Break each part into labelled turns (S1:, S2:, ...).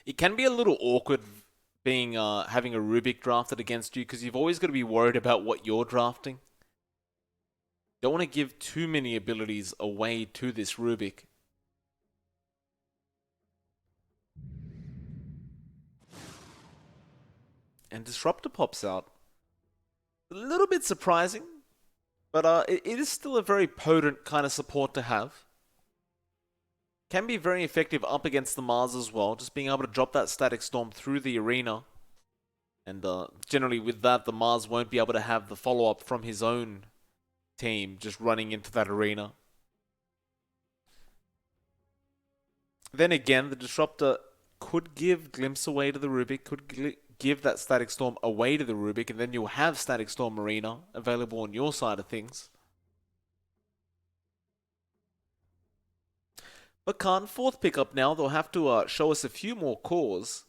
S1: It can be a little awkward being having a Rubik drafted against you because you've always got to be worried about what you're drafting. Don't want to give too many abilities away to this Rubik. And Disruptor pops out. A little bit surprising, but it is still a very potent kind of support to have. Can be very effective up against the Mars as well, just being able to drop that Static Storm through the arena. And generally with that, the Mars won't be able to have the follow-up from his own team just running into that arena. Then again, the Disruptor could give Glimpse away to the Rubik, could give that Static Storm away to the Rubik, and then you'll have Static Storm Arena available on your side of things. But Khan, fourth pickup now, they'll have to show us a few more cores.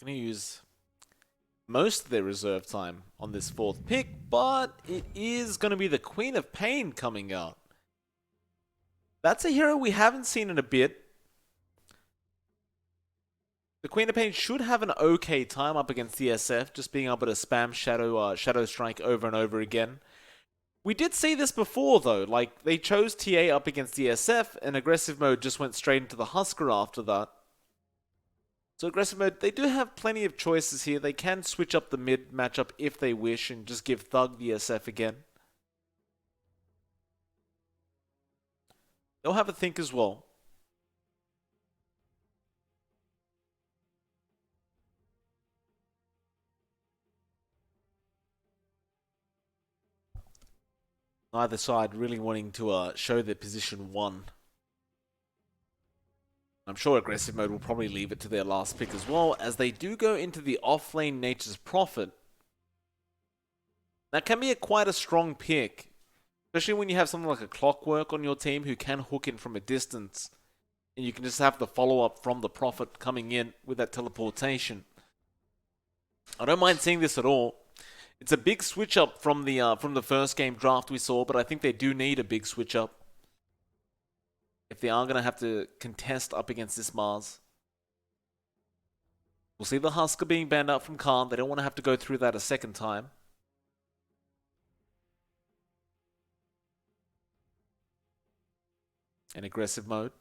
S1: You're going to use most of their reserve time on this fourth pick, but it is going to be the Queen of Pain coming out. That's a hero we haven't seen in a bit. The Queen of Pain should have an okay time up against the SF, just being able to spam Shadow Strike over and over again. We did see this before though, like they chose TA up against the SF and aggressive mode just went straight into the Husker after that. So aggressive mode, they do have plenty of choices here. They can switch up the mid matchup if they wish and just give Thug the SF again. They'll have a think as well. Neither side really wanting to show their position one. I'm sure aggressive mode will probably leave it to their last pick as well, as they do go into the offlane Nature's Prophet. That can be quite a strong pick, especially when you have something like a Clockwork on your team who can hook in from a distance, and you can just have the follow-up from the Prophet coming in with that teleportation. I don't mind seeing this at all. It's a big switch up from the first game draft we saw, but I think they do need a big switch up if they are going to have to contest up against this Mars. We'll see the Husker being banned out from Khan. They don't want to have to go through that a second time. In aggressive mode.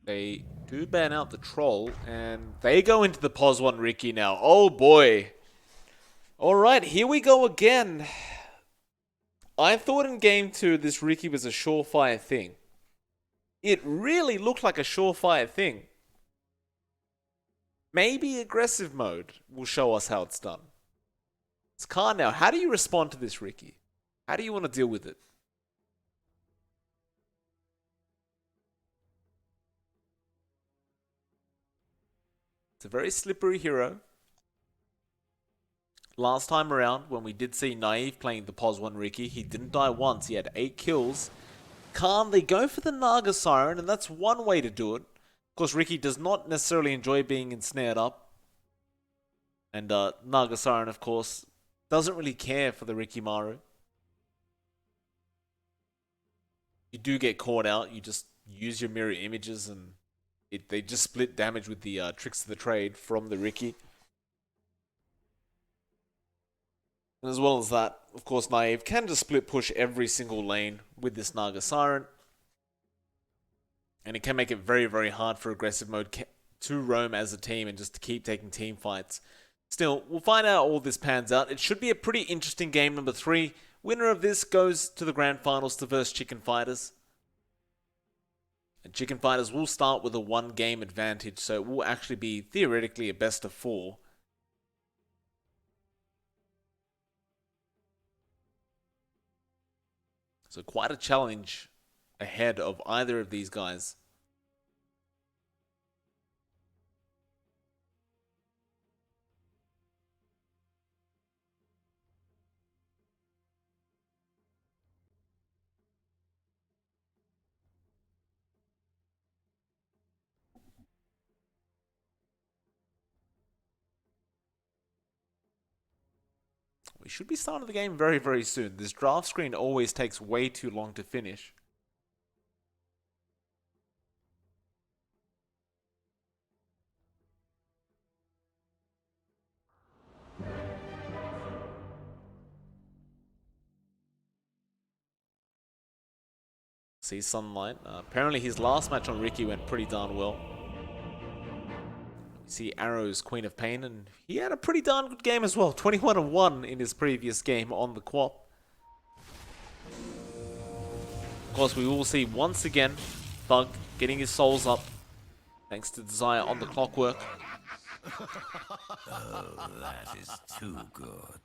S1: They do ban out the troll, and they go into the Pos 1 Ricky now. Oh boy. Alright, here we go again. I thought in game 2 this Ricky was a surefire thing. It really looked like a surefire thing. Maybe aggressive mode will show us how it's done. It's Khan now. How do you respond to this, Ricky? How do you want to deal with it? It's a very slippery hero. Last time around, when we did see Naive playing the Pos 1 Ricky, he didn't die once. He had 8 kills. Khan, they go for the Naga Siren, and that's one way to do it. Of course, Ricky does not necessarily enjoy being ensnared up. And Naga Siren, of course, doesn't really care for the Ricky Maru. You do get caught out, you just use your mirror images and they just split damage with the tricks of the trade from the Ricky. And as well as that, of course, Naive can just split push every single lane with this Naga Siren. And it can make it very, very hard for aggressive mode to roam as a team and just to keep taking team fights. Still, we'll find out how all this pans out. It should be a pretty interesting game number 3. Winner of this goes to the grand finals to verse Chicken Fighters. And Chicken Fighters will start with a 1-game advantage, so it will actually be theoretically a best of 4. So quite a challenge ahead of either of these guys. We should be starting the game very, very soon. This draft screen always takes way too long to finish. See Sunlight. Apparently his last match on Ricky went pretty darn well. See Arrow's Queen of Pain, and he had a pretty darn good game as well. 21-1 in his previous game on the Quap. Of course, we will see once again Thug getting his souls up thanks to Desire on the Clockwork.
S2: Oh, that is too good.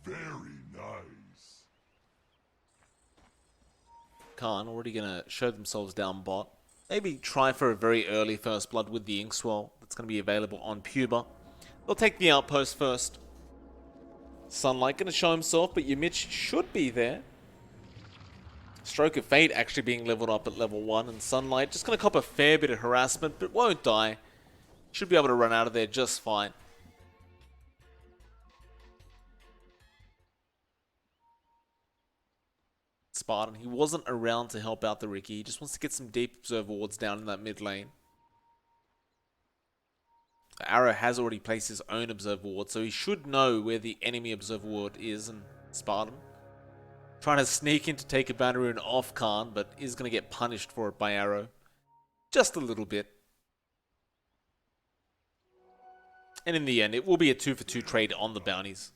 S3: Very nice.
S1: Khan already going to show themselves down bot. Maybe try for a very early first blood with the Inkswell. That's going to be available on Puba. They'll take the outpost first. Sunlight going to show himself, but your Mitch should be there. Stroke of Fate actually being leveled up at level 1, and Sunlight just going to cop a fair bit of harassment, but won't die. Should be able to run out of there just fine. Spartan, he wasn't around to help out the Ricky. He just wants to get some deep observer wards down in that mid lane. Arrow has already placed his own observer ward, so he should know where the enemy observer ward is. And Spartan trying to sneak in to take a banner rune off Khan, but is going to get punished for it by Arrow. Just a little bit. And in the end, it will be a 2-for-2 trade on the bounties.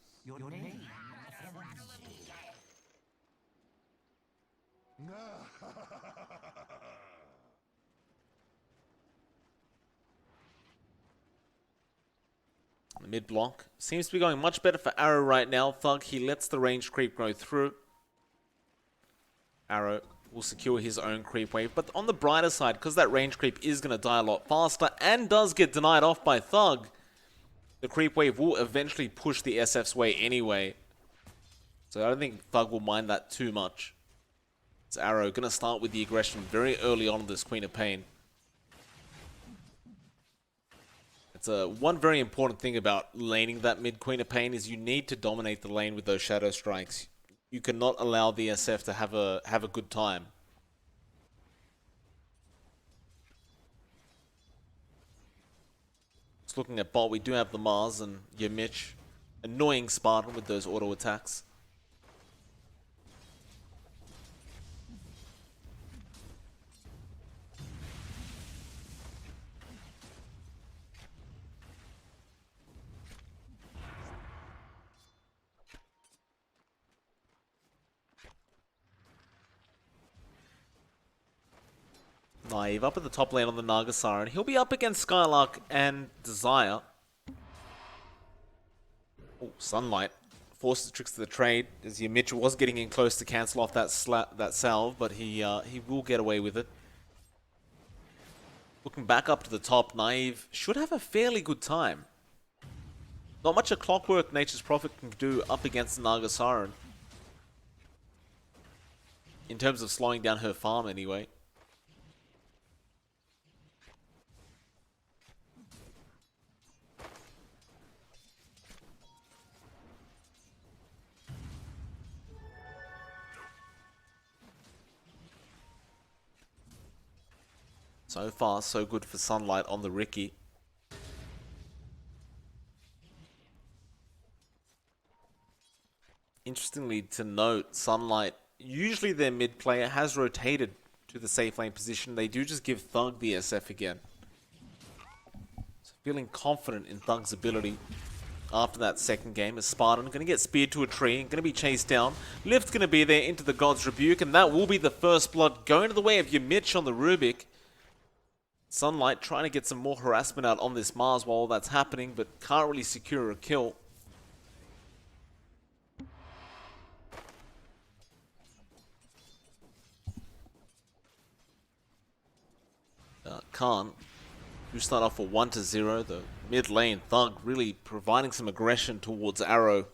S1: The mid block seems to be going much better for Arrow right now. Thug, he lets the range creep go through. Arrow will secure his own creep wave. But on the brighter side, because that range creep is going to die a lot faster and does get denied off by Thug, the creep wave will eventually push the SF's way anyway. So I don't think Thug will mind that too much. It's Arrow going to start with the aggression very early on in this Queen of Pain. It's one very important thing about laning that mid Queen of Pain is you need to dominate the lane with those shadow strikes. You cannot allow the SF to have a good time. Just looking at bot, we do have the Mars and your Mitch. Annoying Spartan with those auto attacks. Naive up at the top lane on the Nagasara, and he'll be up against Skylark and Desire. Oh, Sunlight forces tricks to the trade as your Mitch was getting in close to cancel off that salve, but he will get away with it. Looking back up to the top, Naive should have a fairly good time. Not much a Clockwork Nature's Prophet can do up against the Nagasara. In terms of slowing down her farm anyway. So far, so good for Sunlight on the Ricky. Interestingly to note, Sunlight, usually their mid player has rotated to the safe lane position. They do just give Thug the SF again. So feeling confident in Thug's ability after that second game. As Spartan going to get speared to a tree and going to be chased down. Lift's going to be there into the God's Rebuke, and that will be the first blood going to the way of your Mitch on the Rubik. Sunlight trying to get some more harassment out on this Mars while all that's happening, but can't really secure a kill. Khan, who start off for 1-0. The mid lane Thug really providing some aggression towards Arrow.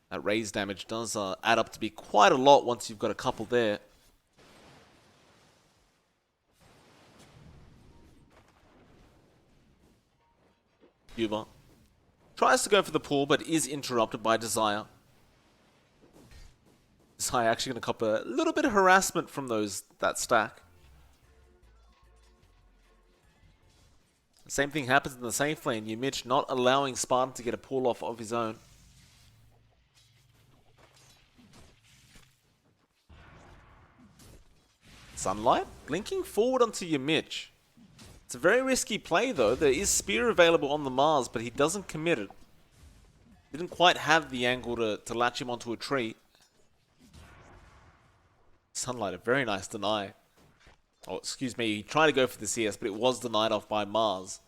S1: That raise damage does add up to be quite a lot once you've got a couple there. Cuba tries to go for the pull, but is interrupted by Desire. Desire actually going to cop a little bit of harassment from that stack. Same thing happens in the safe lane. You Mitch not allowing Spartan to get a pull off of his own. Sunlight blinking forward onto your Mitch. It's a very risky play though. There is Spear available on the Mars, but he doesn't commit it. Didn't quite have the angle to latch him onto a tree. Sunlight, a very nice deny. Oh, excuse me, he tried to go for the CS, but it was denied off by Mars.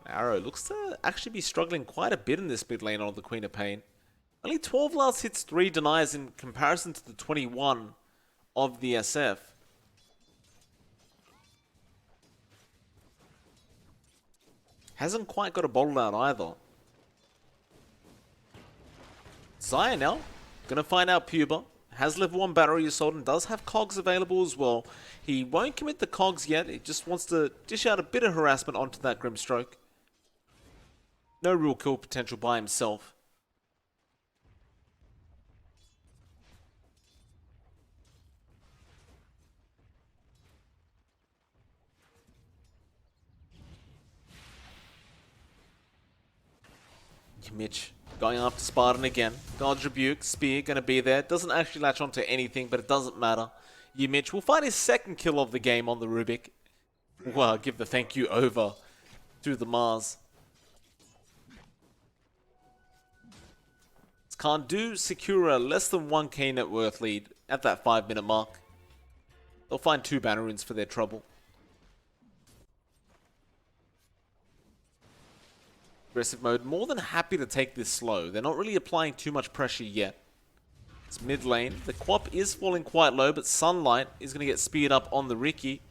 S1: Arrow looks to actually be struggling quite a bit in this mid lane on the Queen of Pain. Only 12 last hits, 3 denies in comparison to the 21 of the SF. Hasn't quite got a bottle out either. Zaya now, gonna find out Puba. Has level 1 battery assault and does have cogs available as well. He won't commit the cogs yet, he just wants to dish out a bit of harassment onto that Grimstroke. No real kill potential by himself. Mitch going after Spartan again. God's Rebuke, Spear gonna be there. Doesn't actually latch onto anything, but it doesn't matter. Mitch will find his second kill of the game on the Rubik. Well, give the thank you over to the Mars. Khan do secure a less than 1k net worth lead at that 5-minute mark. They'll find 2 banner runes for their trouble. Aggressive mode, more than happy to take this slow. They're not really applying too much pressure yet. It's mid lane. The Quap is falling quite low, but Sunlight is going to get speared up on the Ricky.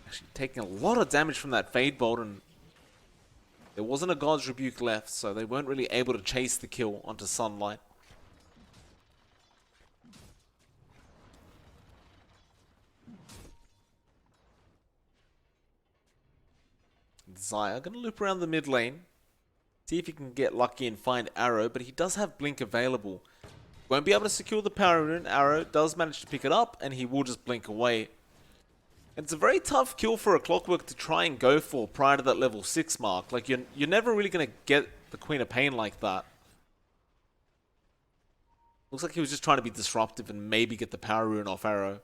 S1: Actually taking a lot of damage from that Fade Bolt, and there wasn't a God's Rebuke left, so they weren't really able to chase the kill onto Sunlight. Zaya gonna loop around the mid lane. See if he can get lucky and find Arrow, but he does have Blink available. Won't be able to secure the power rune. Arrow does manage to pick it up, and he will just blink away. It's a very tough kill for a Clockwork to try and go for prior to that level 6 mark. Like, you're never really going to get the Queen of Pain like that. Looks like he was just trying to be disruptive and maybe get the power rune off Arrow.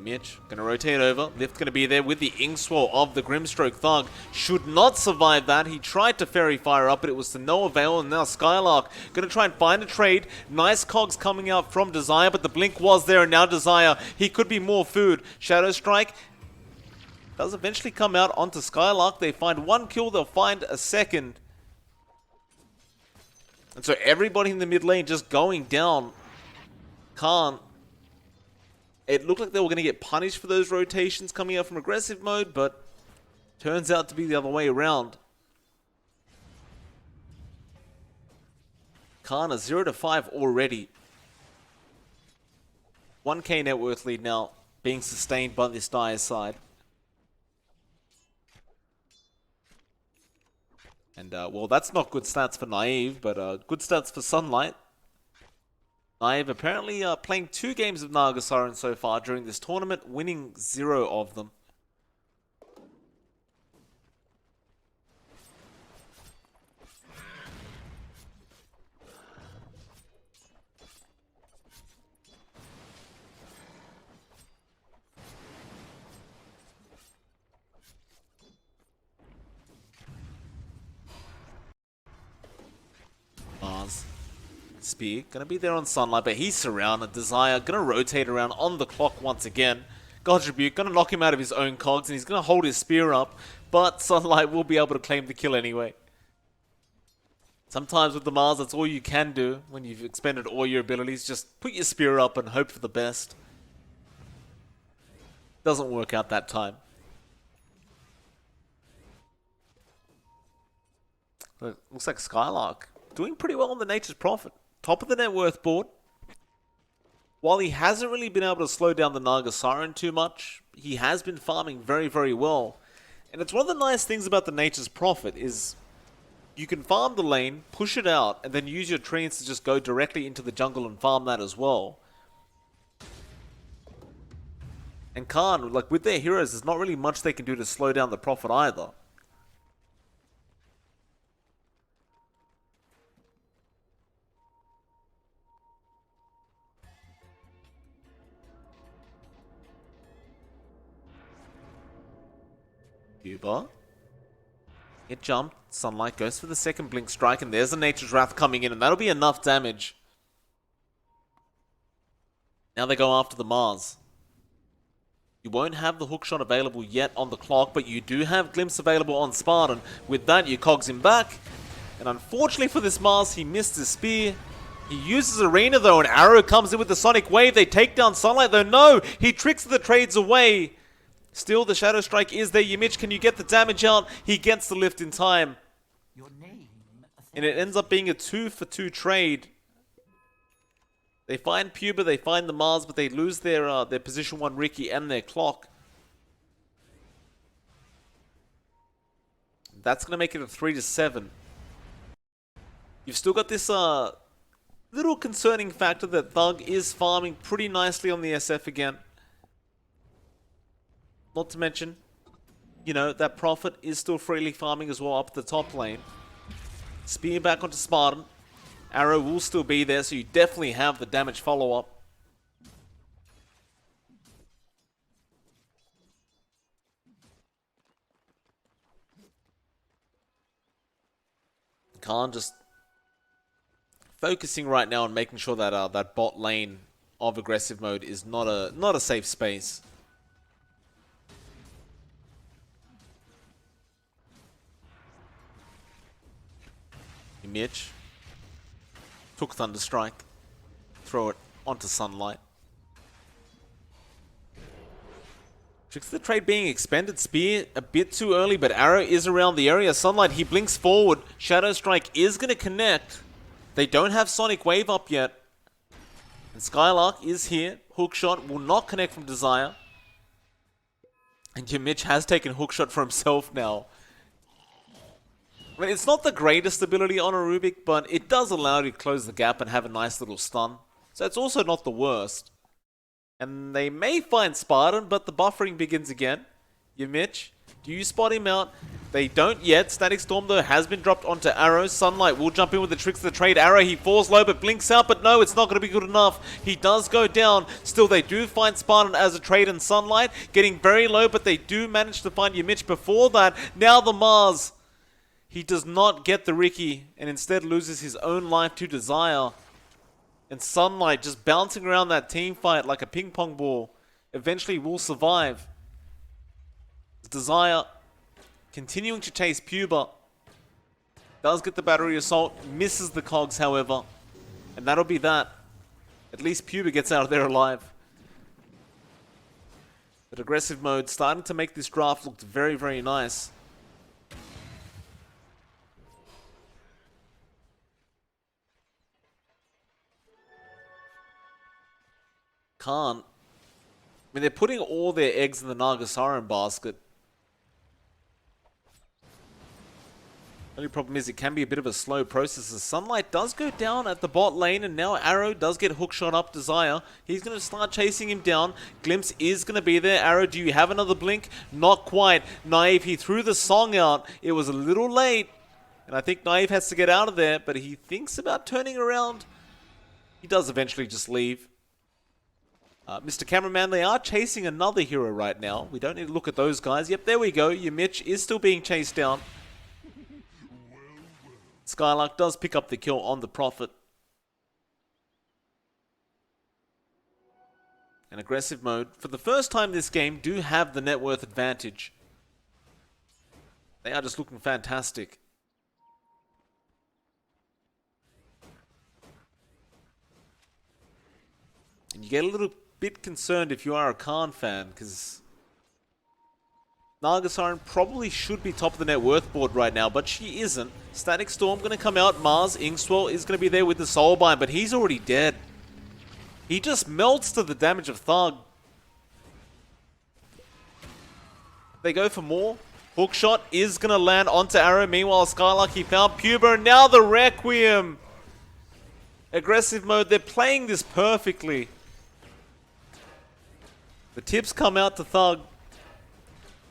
S1: Mitch gonna rotate over. Lift gonna be there with the Inkswell of the Grimstroke Thug. Should not survive that. He tried to Fairy Fire up, but it was to no avail. And now Skylark gonna try and find a trade. Nice cogs coming out from Desire, but the blink was there, and now Desire, he could be more food. Shadow Strike does eventually come out onto Skylark. They find 1 kill, they'll find a second. And so everybody in the mid lane just going down. Can't. It looked like they were going to get punished for those rotations coming out from aggressive mode, but turns out to be the other way around. Kana 0-5 already. 1k net worth lead now being sustained by this Dire side. And, well, that's not good stats for Naive, but good stats for Sunlight. Naive apparently playing 2 games of Naga Siren so far during this tournament, winning 0 of them. Mars. Spear, gonna be there on Sunlight, but he's surrounded. Desire, gonna rotate around on the clock once again. God's Rebuke, gonna knock him out of his own cogs, and he's gonna hold his spear up, but Sunlight will be able to claim the kill anyway. Sometimes with the Mars, that's all you can do when you've expended all your abilities. Just put your spear up and hope for the best. Doesn't work out that time. But looks like Skylark doing pretty well on the Nature's Prophet. Top of the net worth board. While he hasn't really been able to slow down the Naga Siren too much, he has been farming very, very well. And it's one of the nice things about the Nature's Prophet is you can farm the lane, push it out, and then use your treants to just go directly into the jungle and farm that as well. And Khan, like with their heroes, there's not really much they can do to slow down the Prophet either. Cuba. Get jumped. Sunlight goes for the second Blink Strike, and there's the Nature's Wrath coming in, and that'll be enough damage. Now they go after the Mars. You won't have the hookshot available yet on the clock, but you do have Glimpse available on Spartan. With that, you cogs him back. And unfortunately for this Mars, he missed his spear. He uses Arena though, and Arrow comes in with the Sonic Wave. They take down Sunlight though. No! He tricks the trades away. Still, the Shadow Strike is there. Yimich, can you get the damage out? He gets the lift in time.
S2: Your name,
S1: And it ends up being a 2-for-2 trade. They find Puba, they find the Mars, but they lose their position 1 Ricky and their clock. That's going to make it a 3-7. You've still got this little concerning factor that Thug is farming pretty nicely on the SF again. Not to mention, you know, that Prophet is still freely farming as well up the top lane. Spear back onto Spartan. Arrow will still be there, so you definitely have the damage follow-up. Khan just focusing right now on making sure that that bot lane of aggressive mode is not a safe space. Mitch took Thunderstrike, throw it onto Sunlight. Tricks the trade being expended. Spear a bit too early, but Arrow is around the area. Sunlight, he blinks forward. Shadow Strike is going to connect. They don't have Sonic Wave up yet. And Skylark is here. Hookshot will not connect from Desire. And Mitch has taken Hookshot for himself now. I mean, it's not the greatest ability on a Rubik, but it does allow you to close the gap and have a nice little stun. So it's also not the worst. And they may find Spartan, but the buffering begins again. Yimich, do you spot him out? They don't yet. Static Storm, though, has been dropped onto Arrow. Sunlight will jump in with the tricks of the trade. Arrow, he falls low, but blinks out. But no, it's not going to be good enough. He does go down. Still, they do find Spartan as a trade in Sunlight. Getting very low, but they do manage to find Yimich before that. Now the Mars. He does not get the Ricky and instead loses his own life to Desire. And Sunlight just bouncing around that team fight like a ping pong ball eventually will survive. Desire continuing to chase Puba. Does get the battery assault, misses the cogs however. And that'll be that. At least Puba gets out of there alive. But aggressive mode starting to make this draft look very, very nice. Can't. I mean, they're putting all their eggs in the Naga Siren basket. Only problem is it can be a bit of a slow process as Sunlight does go down at the bot lane, and now Arrow does get hookshot up Desire. He's going to start chasing him down. Glimpse is going to be there. Arrow, do you have another blink? Not quite. Naive, he threw the song out. It was a little late, and I think Naive has to get out of there, but he thinks about turning around. He does eventually just leave. Mr. Cameraman, they are chasing another hero right now. We don't need to look at those guys. Yep, there we go. Your Mitch is still being chased down. Skylark does pick up the kill on the Prophet. And aggressive mode, for the first time this game, do have the net worth advantage. They are just looking fantastic. And you get a little bit concerned if you are a Khan fan, because Nargasiren probably should be top of the net worth board right now, but she isn't. Static Storm going to come out. Mars Inkswell is going to be there with the Soulbind, but he's already dead. He just melts to the damage of Thug. They go for more. Hookshot is going to land onto Arrow. Meanwhile, Skylark, he found Puber, and now the Requiem. Aggressive mode, they're playing this perfectly. The tips come out to Thug.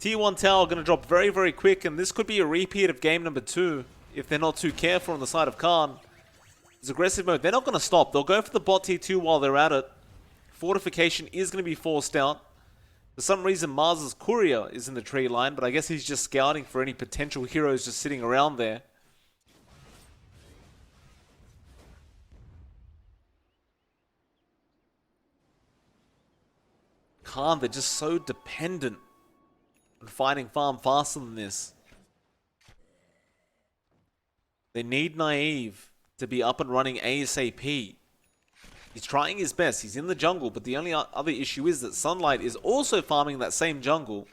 S1: Tier 1 tower going to drop very, very quick, and this could be a repeat of game number 2 if they're not too careful on the side of Khan. It's aggressive mode. They're not going to stop. They'll go for the bot tier 2 while they're at it. Fortification is going to be forced out. For some reason, Mars's courier is in the tree line, but I guess he's just scouting for any potential heroes just sitting around there. Khan, they're just so dependent on fighting farm faster than this. They need Naive to be up and running ASAP. He's trying his best. He's in the jungle, but the only other issue is that Sunlight is also farming that same jungle,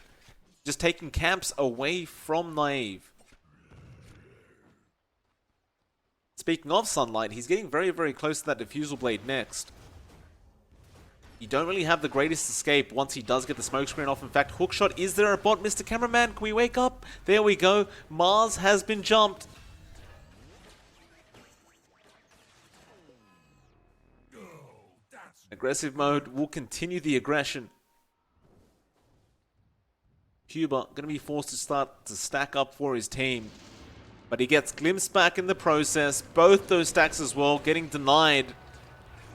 S1: just taking camps away from Naive. Speaking of Sunlight, he's getting very, very close to that Diffusal Blade next. You don't really have the greatest escape once he does get the smoke screen off. In fact, hookshot, is there a bot? Mr. Cameraman, can we wake up? There we go. Mars has been jumped. Aggressive mode will continue the aggression. Cuba going to be forced to start to stack up for his team. But he gets glimpsed back in the process. Both those stacks as well getting denied.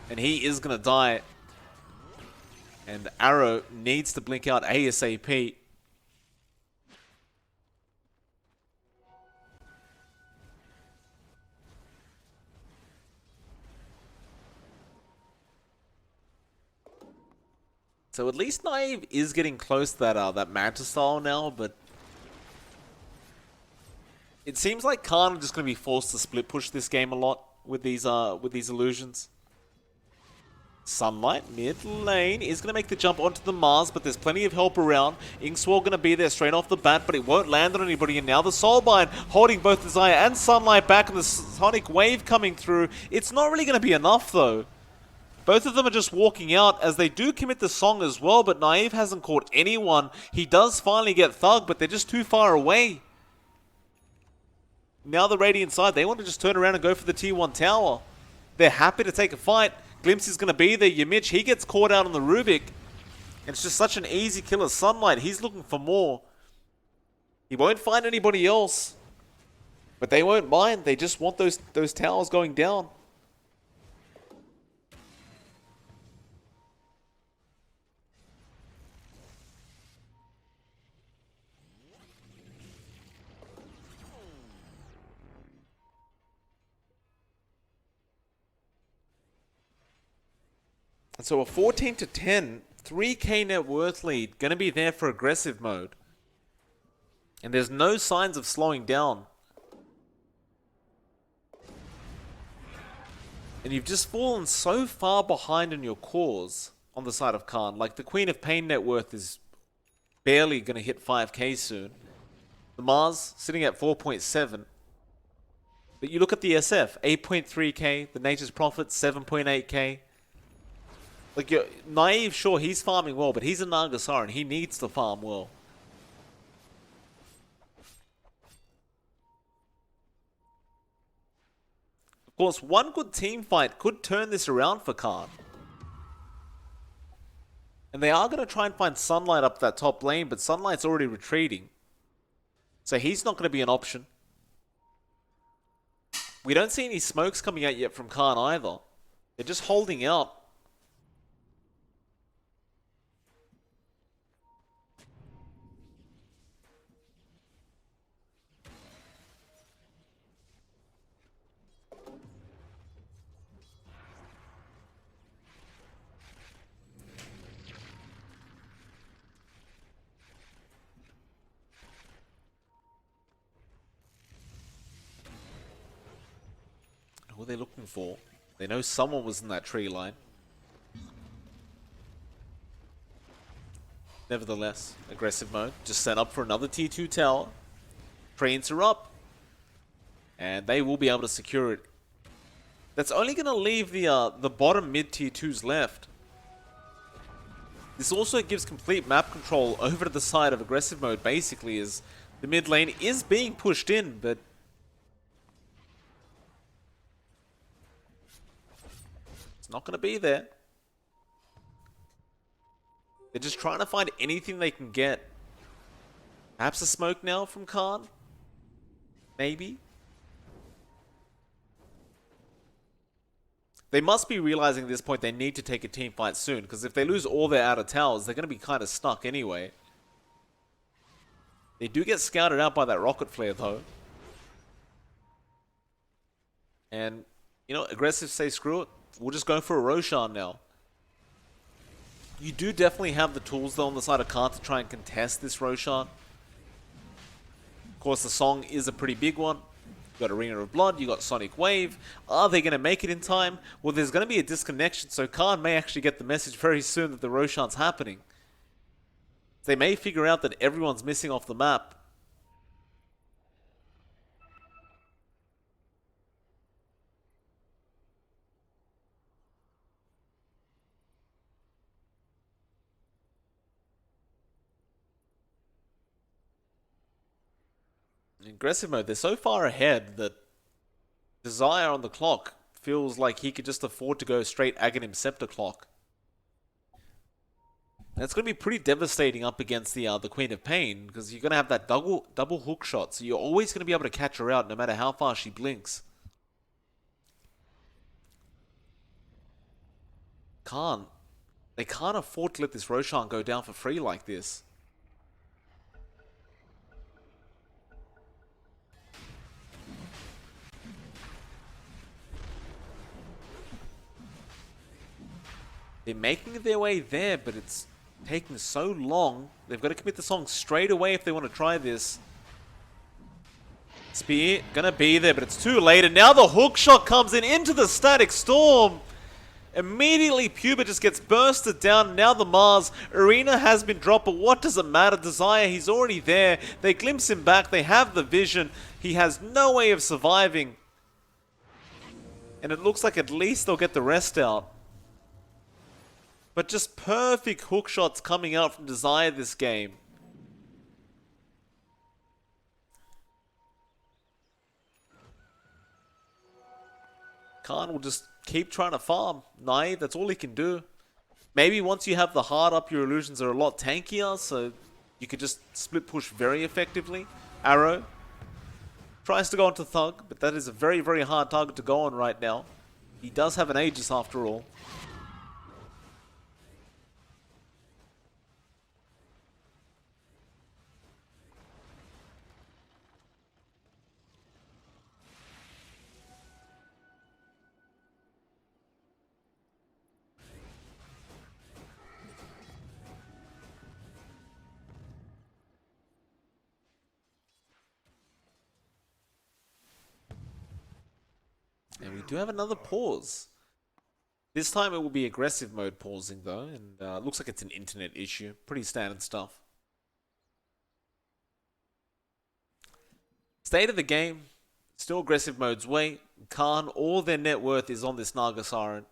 S1: And he is going to die. And Arrow needs to blink out ASAP. So at least Naive is getting close to that Manta style now, but it seems like Khan are just going to be forced to split push this game a lot with these illusions. Sunlight, mid lane, is going to make the jump onto the Mars, but there's plenty of help around. Inkswell going to be there straight off the bat, but it won't land on anybody. And now the Soulbind holding both Desire and Sunlight back, and the Sonic Wave coming through. It's not really going to be enough, though. Both of them are just walking out as they do commit the song as well, but Naive hasn't caught anyone. He does finally get Thug, but they're just too far away. Now the Radiant side, they want to just turn around and go for the tier 1 tower. They're happy to take a fight. Glimpse is going to be there. Yamich, he gets caught out on the Rubik. And it's just such an easy kill of Sunlight. He's looking for more. He won't find anybody else. But they won't mind. They just want those towers going down. And so a 14-10, 3k net worth lead, going to be there for aggressive mode. And there's no signs of slowing down. And you've just fallen so far behind in your cores on the side of Khan. Like the Queen of Pain net worth is barely going to hit 5k soon. The Mars sitting at 4.7. But you look at the SF, 8.3k. The Nature's Prophet, 7.8k. Like, you're Naive, sure, he's farming well, but he's a Nargasiren. He needs to farm well. Of course, one good team fight could turn this around for Khan. And they are going to try and find Sunlight up that top lane, but Sunlight's already retreating. So he's not going to be an option. We don't see any smokes coming out yet from Khan either. They're just holding out. Who are they looking for? They know someone was in that tree line. Nevertheless, aggressive mode. Just set up for another tier 2 tower. Trains are up. And they will be able to secure it. That's only going to leave the bottom mid tier 2s left. This also gives complete map control over to the side of aggressive mode, basically, as the mid lane is being pushed in, but not going to be there. They're just trying to find anything they can get. Perhaps a smoke now from Khan? Maybe? They must be realizing at this point they need to take a team fight soon, because if they lose all their outer towers, they're going to be kind of stuck anyway. They do get scouted out by that rocket flare though. And, you know, aggressive say screw it. We'll just go for a Roshan now. You do definitely have the tools though on the side of Khan to try and contest this Roshan. Of course, the song is a pretty big one. You got Arena of Blood, you got Sonic Wave. Are they going to make it in time? Well, there's going to be a disconnection, so Khan may actually get the message very soon that the Roshan's happening. They may figure out that everyone's missing off the map. In aggressive mode, they're so far ahead that Desire on the clock feels like he could just afford to go straight Aghanim Scepter clock. That's going to be pretty devastating up against the Queen of Pain, because you're going to have that double hook shot, so you're always going to be able to catch her out no matter how far she blinks. They can't afford to let this Roshan go down for free like this. They're making their way there, but it's taking so long. They've got to commit the song straight away if they want to try this. Spear, gonna be there, but it's too late. And now the hook shot comes in into the static storm. Immediately, Puba just gets bursted down. Now the Mars Arena has been dropped, but what does it matter? Desire, he's already there. They glimpse him back. They have the vision. He has no way of surviving. And it looks like at least they'll get the rest out. But just perfect hook shots coming out from Desire this game. Khan will just keep trying to farm. Naive, that's all he can do. Maybe once you have the heart up, your illusions are a lot tankier, so you could just split push very effectively. Arrow tries to go onto Thug, but that is a very, very hard target to go on right now. He does have an Aegis after all. And we do have another pause. This time it will be aggressive mode pausing though, and looks like it's an internet issue. Pretty standard stuff. State of the game, still aggressive mode's way. Khan, all their net worth is on this Naga Siren.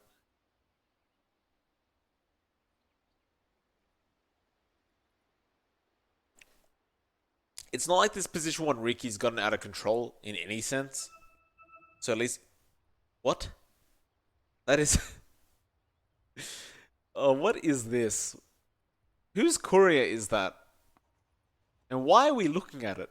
S1: It's not like this position 1 Ricky's gotten out of control in any sense. So at least What? That is... what is this? Whose courier is that? And why are we looking at it?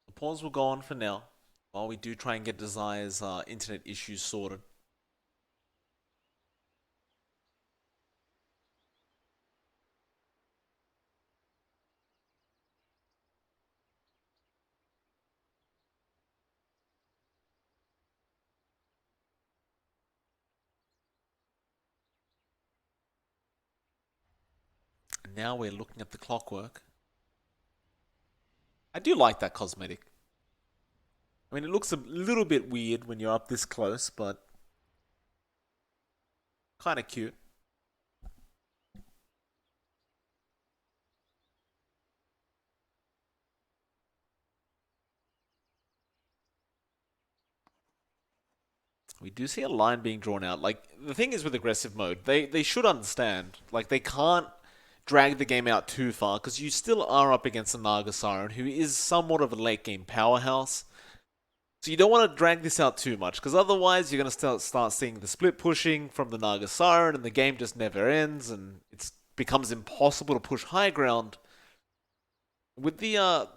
S1: The pause will go on for now, while we do try and get Desire's internet issues sorted. And now we're looking at the clockwork. I do like that cosmetic. I mean, it looks a little bit weird when you're up this close, but kind of cute. We do see a line being drawn out. Like, the thing is with aggressive mode, they should understand. Like, they can't drag the game out too far, because you still are up against a Naga Siren, who is somewhat of a late game powerhouse. So you don't want to drag this out too much, because otherwise you're going to start seeing the split pushing from the Naga Siren, and the game just never ends, and it becomes impossible to push high ground. With the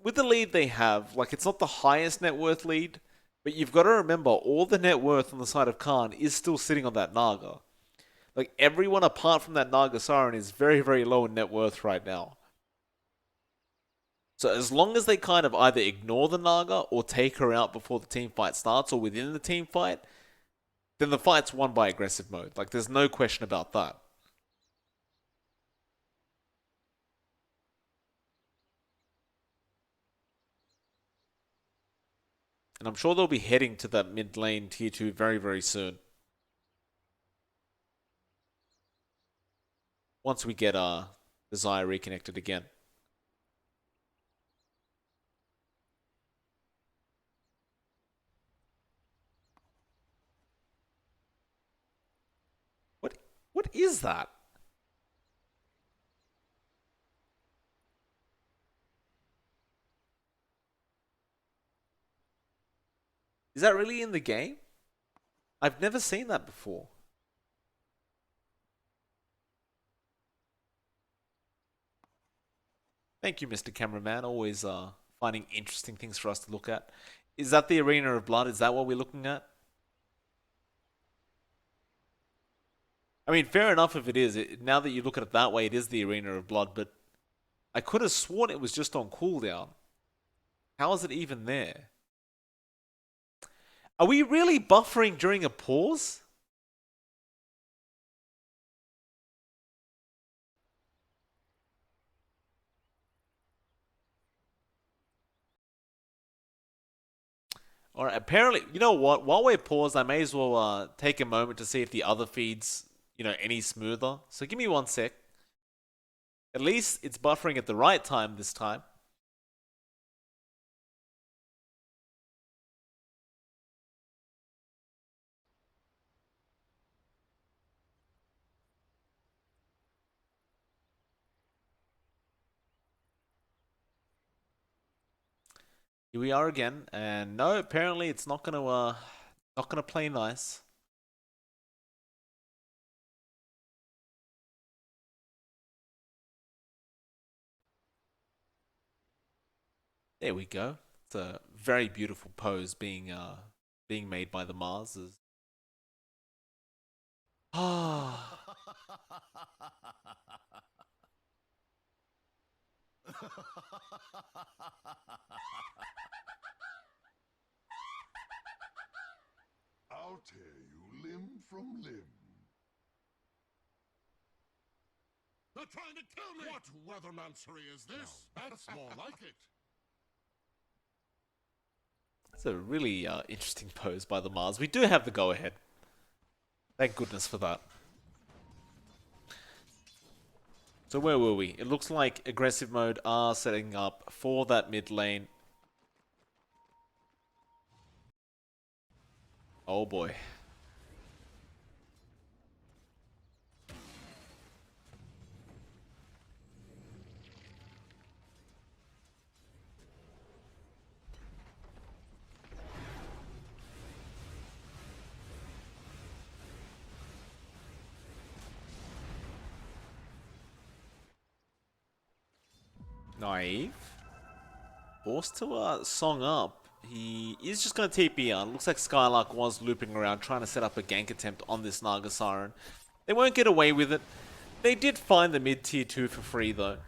S1: lead they have, like, it's not the highest net worth lead, but you've got to remember, all the net worth on the side of Khan is still sitting on that Naga. Like, everyone apart from that Naga Siren is very, very low in net worth right now. So as long as they kind of either ignore the Naga or take her out before the team fight starts or within the team fight, then the fight's won by aggressive mode. Like, there's no question about that. And I'm sure they'll be heading to that mid lane tier 2 very, very soon. Once we get Desire reconnected again. What is that? Is that really in the game? I've never seen that before. Thank you, Mr. Cameraman. Always finding interesting things for us to look at. Is that the Arena of Blood? Is that what we're looking at? I mean, fair enough if it is. Now that you look at it that way, it is the Arena of Blood, but I could have sworn it was just on cooldown. How is it even there? Are we really buffering during a pause? Alright, apparently, you know what? While we're paused, I may as well take a moment to see if the other feed's, any smoother. So give me 1 sec. At least it's buffering at the right time this time. Here we are again, and no, apparently it's not gonna play nice. There we go. It's a very beautiful pose being made by the Marses. Ah,
S3: I'll tear you limb from limb.
S4: They're trying to kill me! What weathermancery is this? No, that's more like it.
S1: it's a really interesting pose by the Mars. We do have the go-ahead. Thank goodness for that. So where were we? It looks like aggressive mode are setting up for that mid lane. Oh boy. Naive. Forced to song up. He is just going to TP on. Looks like Skylark was looping around trying to set up a gank attempt on this Naga Siren. They won't get away with it. They did find the mid tier 2 for free though.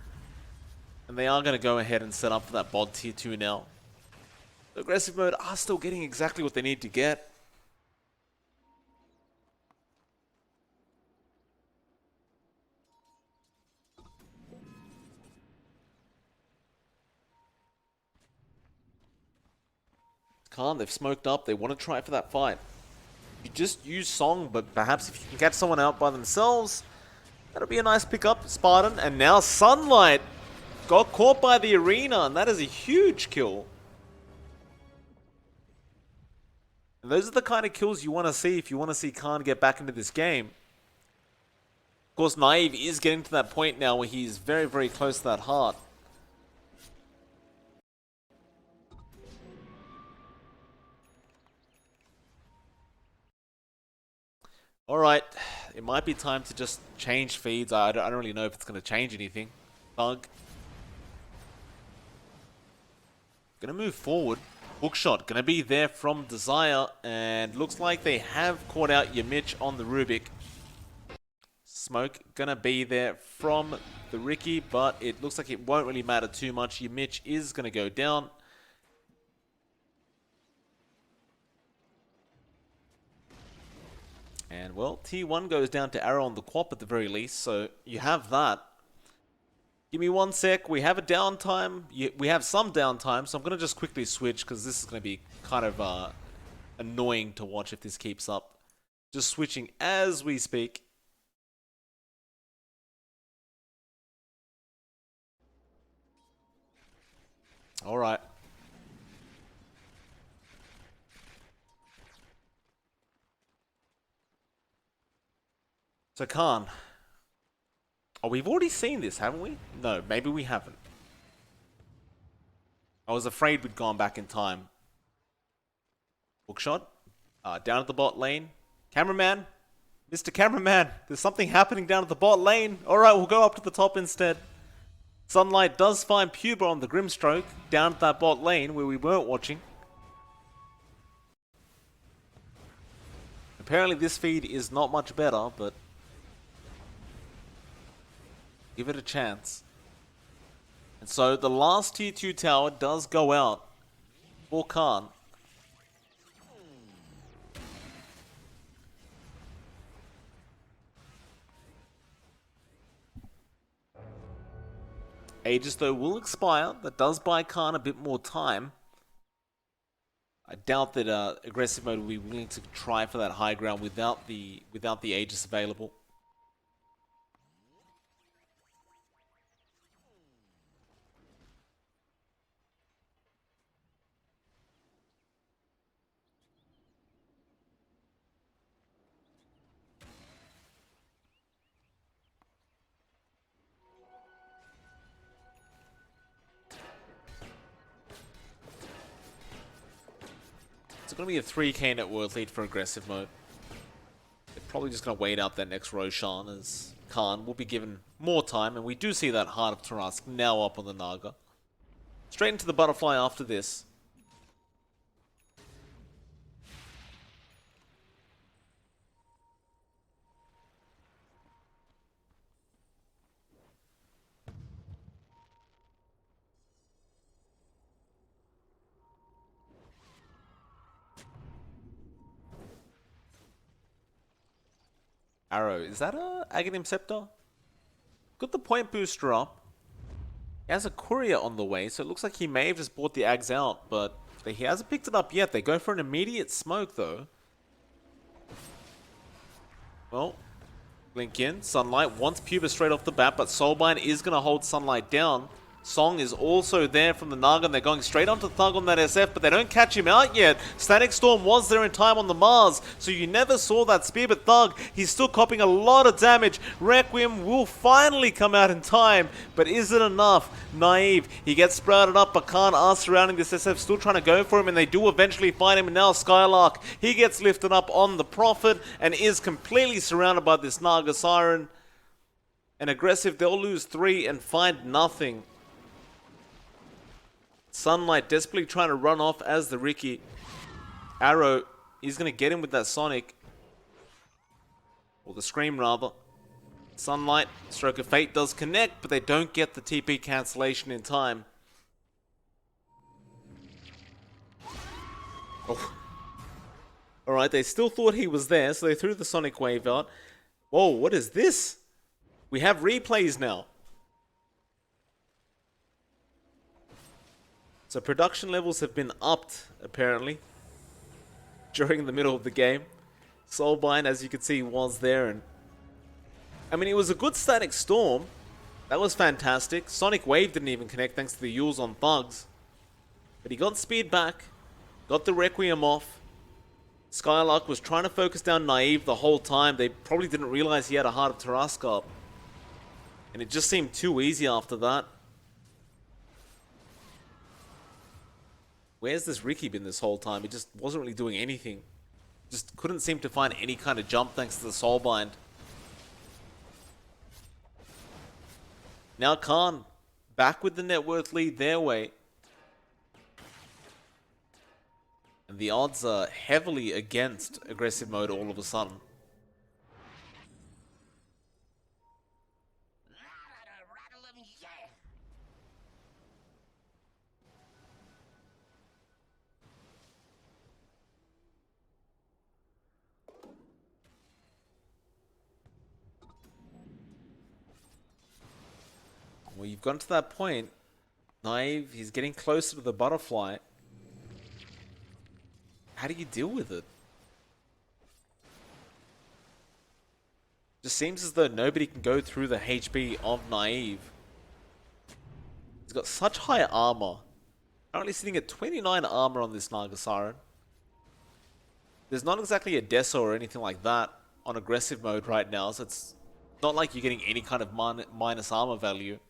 S1: And they are going to go ahead and set up for that bot tier 2 now. The aggressive mode are still getting exactly what they need to get. Khan, they've smoked up. They want to try for that fight. You just use Song, but perhaps if you can catch someone out by themselves, that'll be a nice pickup. Spartan, and now Sunlight got caught by the arena, and that is a huge kill. And those are the kind of kills you want to see if you want to see Khan get back into this game. Of course, Naive is getting to that point now where he's very, very close to that heart. Alright, it might be time to just change feeds. I don't really know if it's going to change anything. Thug. Gonna move forward. Hookshot gonna be there from Desire, and looks like they have caught out Yamich on the Rubik. Smoke gonna be there from the Ricky, but it looks like it won't really matter too much. Yamich is gonna go down. And well, T1 goes down to Arrow on the Quap at the very least, so you have that. Give me 1 sec, we have a downtime. We have some downtime, so I'm going to just quickly switch because this is going to be kind of annoying to watch if this keeps up. Just switching as we speak. Alright. So Khan. Oh, we've already seen this, haven't we? No, maybe we haven't. I was afraid we'd gone back in time. Hookshot. Down at the bot lane. Cameraman. Mr. Cameraman. There's something happening down at the bot lane. Alright, we'll go up to the top instead. Sunlight does find Puba on the Grimstroke. Down at that bot lane where we weren't watching. Apparently this feed is not much better, but give it a chance. And so the last tier 2 tower does go out for Khan. Aegis though will expire. That does buy Khan a bit more time. I doubt that aggressive mode will be willing to try for that high ground without the Aegis available. It's going to be a 3k net worth lead for aggressive mode. They're probably just going to wait out that next Roshan as Khan will be given more time, and we do see that Heart of Tarask now up on the Naga. Straight into the Butterfly after this. Arrow, is that a Aghanim Scepter? Got the point booster up. He has a courier on the way, so it looks like he may have just bought the Ags out, but he hasn't picked it up yet. They go for an immediate smoke though. Well, Blink in. Sunlight wants Puba straight off the bat, but Soulbind is going to hold Sunlight down. Song is also there from the Naga, and they're going straight onto Thug on that SF, but they don't catch him out yet. Static Storm was there in time on the Mars, so you never saw that spear, but Thug, he's still copying a lot of damage. Requiem will finally come out in time, but is it enough? Naive, he gets sprouted up, but Khan are surrounding this SF, still trying to go for him, and they do eventually find him, and now Skylark, he gets lifted up on the Prophet, and is completely surrounded by this Naga Siren. And Aggressive, they'll lose 3 and find nothing. Sunlight desperately trying to run off as the Ricky. Arrow, he's going to get him with that Sonic. Or the Scream, rather. Sunlight, Stroke of Fate does connect, but they don't get the TP cancellation in time. Oh. Alright, they still thought he was there, so they threw the Sonic Wave out. Whoa, what is this? We have replays now. So production levels have been upped, apparently, during the middle of the game. Soulbind, as you can see, was there. And I mean, it was a good Static Storm. That was fantastic. Sonic Wave didn't even connect thanks to the Yules on Thugs. But he got speed back, got the Requiem off. Skylark was trying to focus down Naive the whole time. They probably didn't realize he had a Heart of Tarrasque up. And it just seemed too easy after that. Where's this Ricky been this whole time? He just wasn't really doing anything. Just couldn't seem to find any kind of jump thanks to the Soulbind. Now Khan, back with the net worth lead their way. And the odds are heavily against aggressive mode all of a sudden. Well, you've gotten to that point. Naive, he's getting closer to the butterfly. How do you deal with it? Just seems as though nobody can go through the HP of Naive. He's got such high armor. Currently sitting at 29 armor on this Naga Siren. There's not exactly a Deso or anything like that on aggressive mode right now, so it's not like you're getting any kind of minus armor value.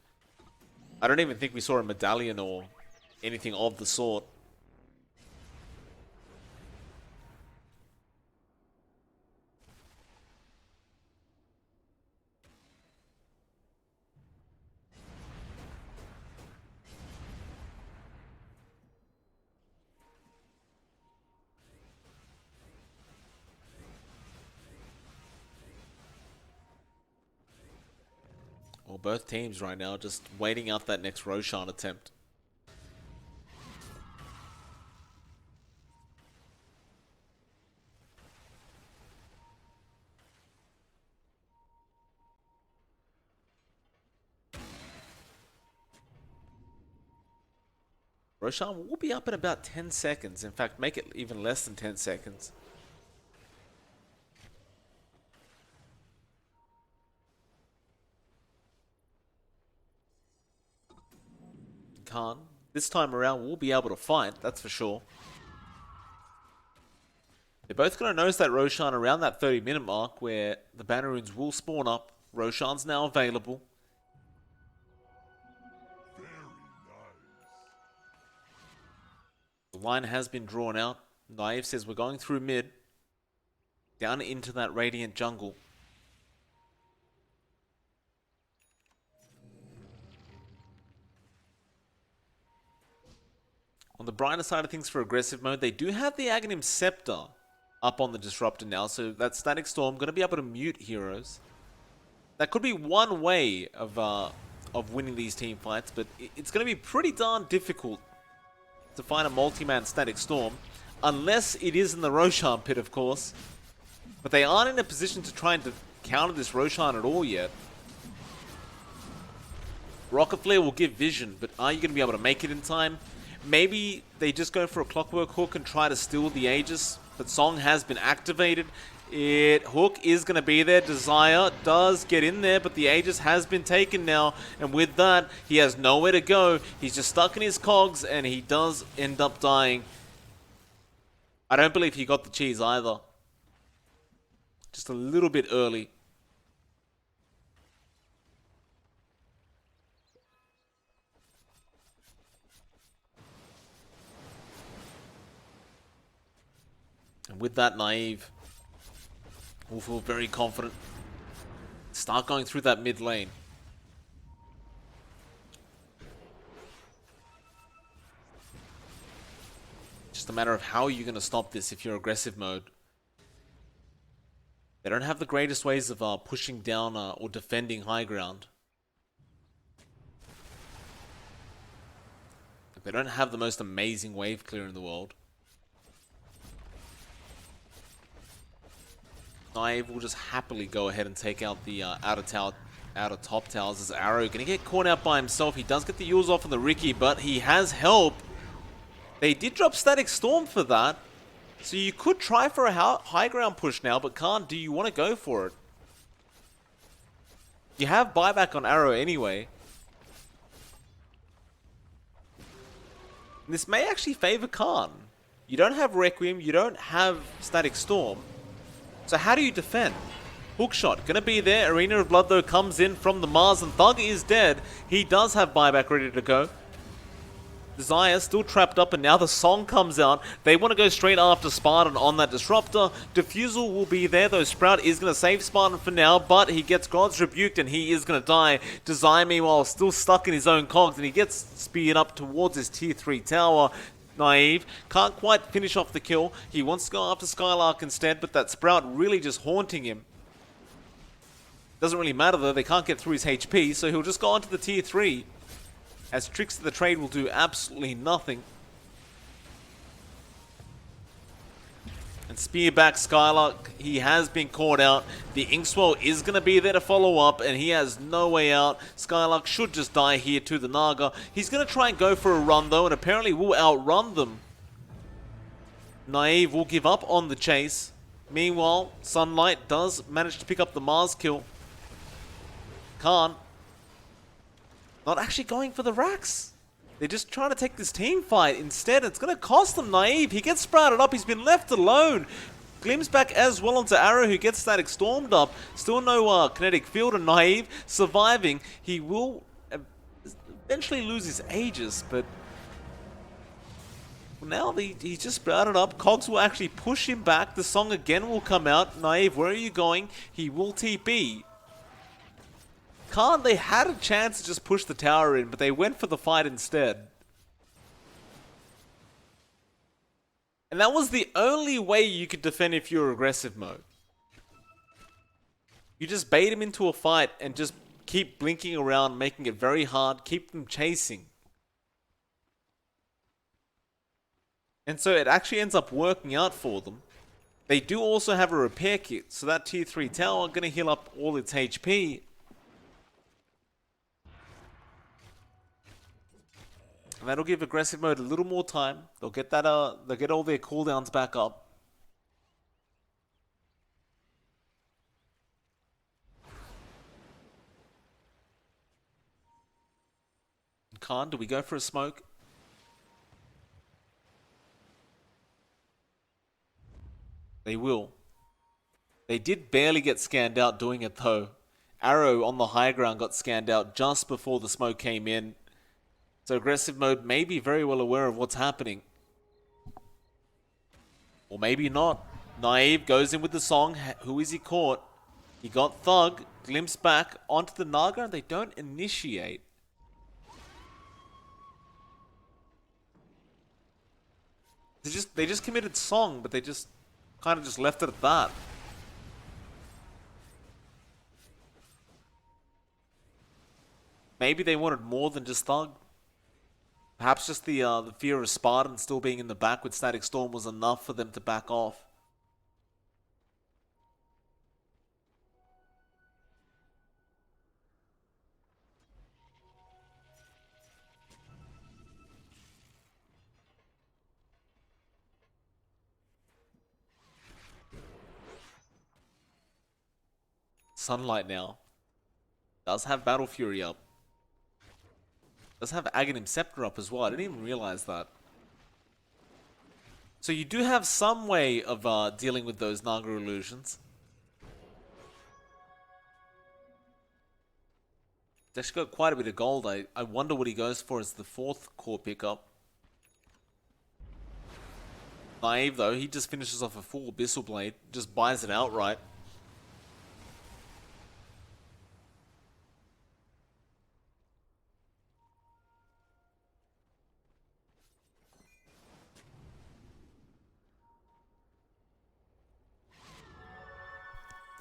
S1: I don't even think we saw a medallion or anything of the sort. Well, both teams right now just waiting out that next Roshan attempt. Roshan will be up in about 10 seconds. In fact, make it even less than 10 seconds. Khan, this time around, will be able to fight, that's for sure. They're both going to notice that Roshan around that 30-minute mark where the banner runes will spawn up. Roshan's now available.
S3: Very nice.
S1: The line has been drawn out. Naive says we're going through mid. Down into that Radiant jungle. On the brighter side of things for aggressive mode, they do have the Aghanim Scepter up on the Disruptor now, so that Static Storm going to be able to mute heroes. That could be one way of winning these team fights, but it's going to be pretty darn difficult to find a multi-man Static Storm, unless it is in the Roshan pit, of course. But they aren't in a position to try and counter this Roshan at all yet. Rocket Flare will give vision, but are you going to be able to make it in time? Maybe they just go for a Clockwork Hook and try to steal the Aegis, but Song has been activated. Hook is going to be there. Desire does get in there, but the Aegis has been taken now. And with that, he has nowhere to go. He's just stuck in his cogs, and he does end up dying. I don't believe he got the cheese either. Just a little bit early. And with that, Naive will feel very confident. Start going through that mid lane. Just a matter of how you're going to stop this if you're aggressive mode. They don't have the greatest ways of pushing down or defending high ground. They don't have the most amazing wave clear in the world. Naive will just happily go ahead and take out the outer top towers as Arrow. Gonna get caught out by himself. He does get the Yules off on the Riki, but he has help. They did drop Static Storm for that. So you could try for a high ground push now, but can't. Do you want to go for it? You have buyback on Arrow anyway. And this may actually favor Khan. You don't have Requiem, you don't have Static Storm. So how do you defend? Hookshot, gonna be there. Arena of Blood though comes in from the Mars and Thug is dead. He does have buyback ready to go. Desire still trapped up and now the song comes out. They want to go straight after Spartan on that Disruptor. Diffusal will be there though. Sprout is going to save Spartan for now, but he gets God's rebuked and he is going to die. Desire meanwhile still stuck in his own cogs and he gets speared up towards his tier 3 tower. Naive can't quite finish off the kill. He wants to go after Skylark instead, but that Sprout really just haunting him. Doesn't really matter though, they can't get through his HP, so he'll just go onto the tier 3. As Tricks to the Trade will do absolutely nothing. And spear back Skylark, he has been caught out. The Inkswell is going to be there to follow up, and he has no way out. Skylark should just die here to the Naga. He's going to try and go for a run though, and apparently will outrun them. Naive will give up on the chase. Meanwhile, Sunlight does manage to pick up the Mars kill. Can't. Not actually going for the racks. They're just trying to take this team fight. Instead, it's going to cost them. Naive. He gets sprouted up. He's been left alone. Glimpse back as well onto Arrow, who gets Static Stormed up. Still no kinetic field, and Naive surviving. He will eventually lose his Aegis, but now he's just sprouted up. Cogs will actually push him back. The song again will come out. Naive, where are you going? He will TP. They had a chance to just push the tower in, but they went for the fight instead. And that was the only way you could defend if you're aggressive mode. You just bait him into a fight and just keep blinking around, making it very hard, keep them chasing. And so it actually ends up working out for them. They do also have a repair kit, so that tier 3 tower going to heal up all its HP. And that'll give aggressive mode a little more time. They'll get that. They'll get all their cooldowns back up. Khan, do we go for a smoke? They will. They did barely get scanned out doing it though. Arrow on the high ground got scanned out just before the smoke came in. So aggressive mode may be very well aware of what's happening. Or maybe not. Naive goes in with the song. Who is he caught? He got Thug. Glimpse back onto the Naga and they don't initiate. They just committed song, but they just kind of just left it at that. Maybe they wanted more than just Thug. Perhaps just the fear of Spartan still being in the back with Static Storm was enough for them to back off. Sunlight now. Does have Battle Fury up. Does have Aghanim Scepter up as well. I didn't even realize that. So you do have some way of dealing with those Naga illusions. He's actually got quite a bit of gold. I wonder what he goes for as the 4th core pickup. Naive though, he just finishes off a full Abyssal Blade. Just buys it outright.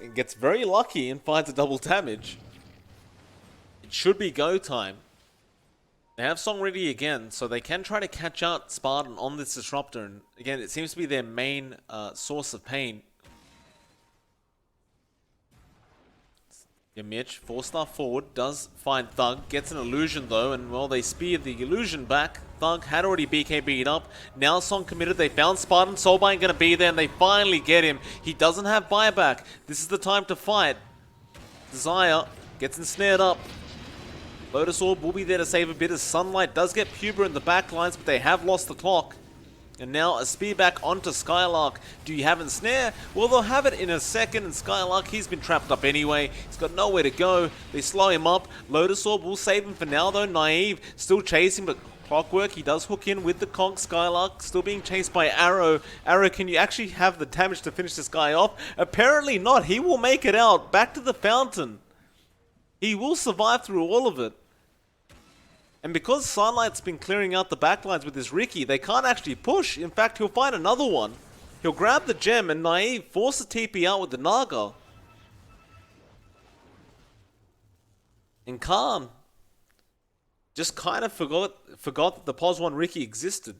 S1: And gets very lucky and finds a double damage. It should be go time. They have Song ready again, so they can try to catch out Spartan on this Disruptor. And again, it seems to be their main source of pain. Yeah, Mitch, 4-star forward, does find Thug, gets an illusion though, and well, they spear the illusion back. Thug had already BKB'd up. Now Song committed, they found Spartan, Soulbind gonna be there, and they finally get him. He doesn't have buyback. This is the time to fight. Desire gets ensnared up. Lotus Orb will be there to save a bit as Sunlight does get Puber in the back lines, but they have lost the clock. And now a spear back onto Skylark. Do you have Ensnare? Well, they'll have it in a second, and Skylark, he's been trapped up anyway. He's got nowhere to go. They slow him up. Lotus Orb will save him for now, though. Naive still chasing, but Clockwork, he does hook in with the conk. Skylark still being chased by Arrow. Arrow, can you actually have the damage to finish this guy off? Apparently not. He will make it out. Back to the fountain. He will survive through all of it. And because Sunlight's been clearing out the backlines with his Riki, they can't actually push. In fact, he'll find another one. He'll grab the gem and Naive force the TP out with the Naga. And Khan just kind of forgot that the Pos 1 Riki existed.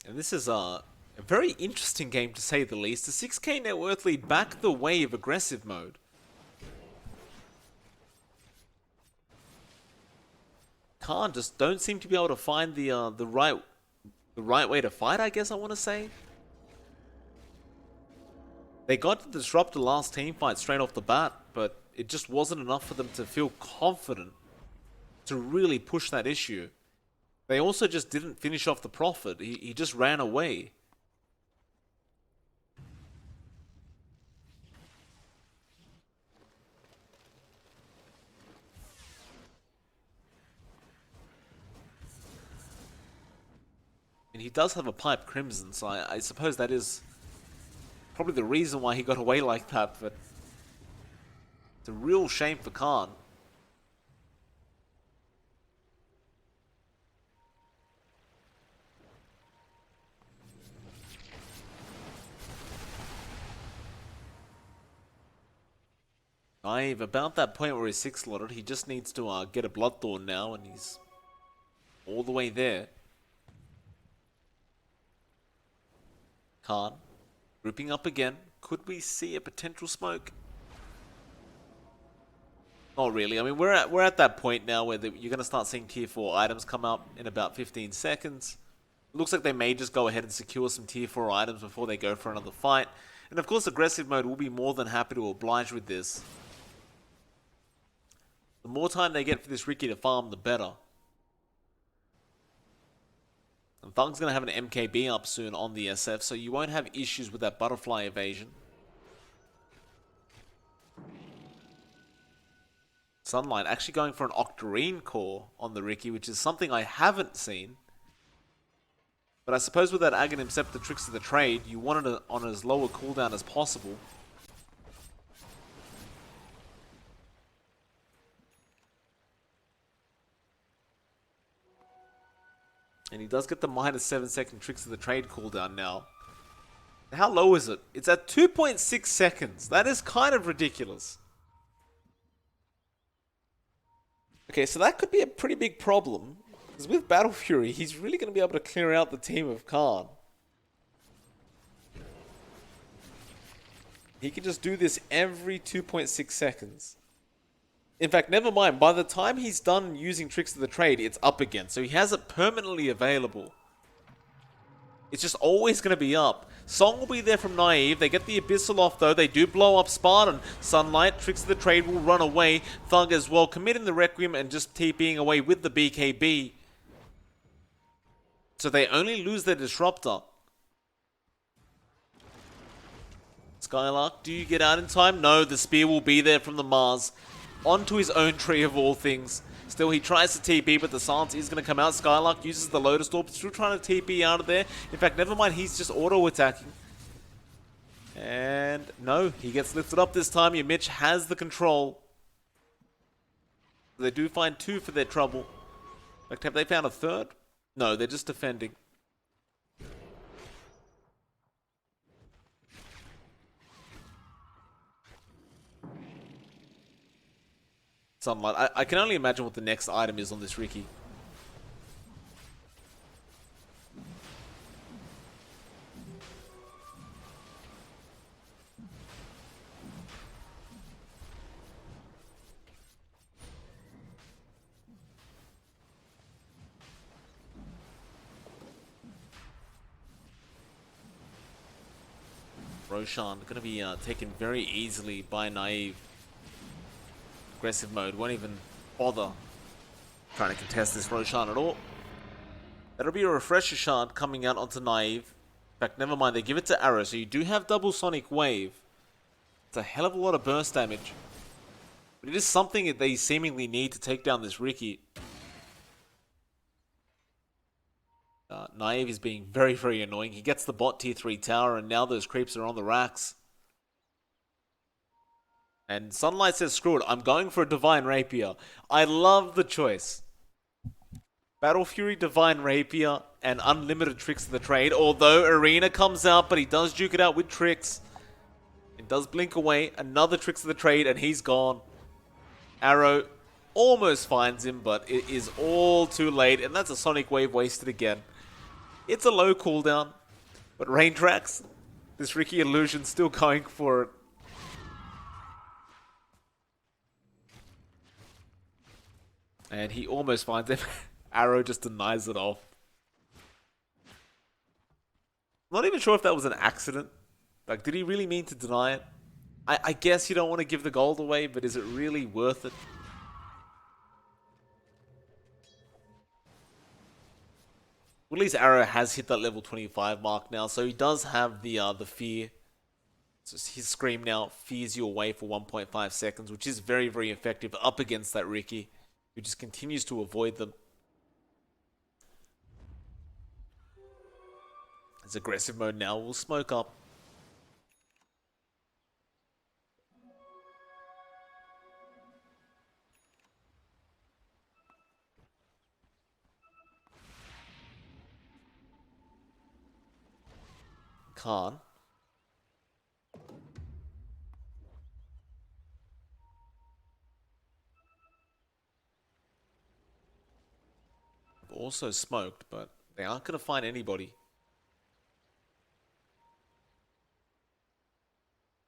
S1: And this is a very interesting game to say the least. The 6k net worth lead back the way of aggressive mode. Khan just don't seem to be able to find the right way to fight, I guess I want to say. They got the Disruptor last team fight straight off the bat, but it just wasn't enough for them to feel confident to really push that issue. They also just didn't finish off the Prophet. He just ran away. And he does have a Pipe Crimson, so I suppose that is probably the reason why he got away like that, but it's a real shame for Khan. Naive, about that point where he's 6-slotted, he just needs to get a Bloodthorn now, and he's all the way there. Khan, grouping up again. Could we see a potential smoke? Not really. I mean, we're at that point now where you're going to start seeing tier 4 items come up in about 15 seconds. It looks like they may just go ahead and secure some tier 4 items before they go for another fight. And of course, aggressive mode will be more than happy to oblige with this. The more time they get for this Riki to farm, the better. And Thug's going to have an MKB up soon on the SF, so you won't have issues with that butterfly evasion. Sunlight actually going for an Octarine core on the Riki, which is something I haven't seen. But I suppose with that Aghanim Scepter Tricks of the Trade, you want it on as low a cooldown as possible. And he does get the -7-second Tricks of the Trade cooldown now. How low is it? It's at 2.6 seconds. That is kind of ridiculous. Okay, so that could be a pretty big problem. Because with Battle Fury, he's really going to be able to clear out the team of Khan. He can just do this every 2.6 seconds. In fact, never mind. By the time he's done using Tricks of the Trade, it's up again. So he has it permanently available. It's just always going to be up. Song will be there from Naive. They get the Abyssal off, though. They do blow up Spartan. Sunlight, Tricks of the Trade will run away. Thug as well, committing the Requiem and just TPing away with the BKB. So they only lose their Disruptor. Skylark, do you get out in time? No, the Spear will be there from the Mars. Onto his own tree of all things. Still, he tries to TP, but the silence is going to come out. Skylark uses the Lotus Orb, still trying to TP out of there. In fact, never mind, he's just auto-attacking. And no, he gets lifted up this time. Your Mitch has the control. They do find 2 for their trouble. In fact, have they found a 3rd? No, they're just defending. Sunlight. I can only imagine what the next item is on this Ricky. Roshan going to be taken very easily by Naive. Aggressive mode, won't even bother trying to contest this Roshan at all. That'll be a Refresher Shard coming out onto Naive. In fact, never mind, they give it to Arrow, so you do have double Sonic Wave. It's a hell of a lot of burst damage. But it is something that they seemingly need to take down this Ricky. Naive is being very, very annoying. He gets the bot tier 3 tower, and now those creeps are on the racks. And Sunlight says, screw it, I'm going for a Divine Rapier. I love the choice. Battle Fury, Divine Rapier, and unlimited Tricks of the Trade. Although Arena comes out, but he does duke it out with Tricks. It does blink away. Another Tricks of the Trade, and he's gone. Arrow almost finds him, but it is all too late. And that's a Sonic Wave wasted again. It's a low cooldown. But Raintrax, this Ricky Illusion still going for it. And he almost finds him. Arrow just denies it off. Not even sure if that was an accident. Like, did he really mean to deny it? I guess you don't want to give the gold away, but is it really worth it? Well, at least Arrow has hit that level 25 mark now, so he does have the fear. So his Scream now fears you away for 1.5 seconds, which is very, very effective up against that Ricky, who just continues to avoid them. His aggressive mode now will smoke up. Khan. Also smoked, but they aren't going to find anybody.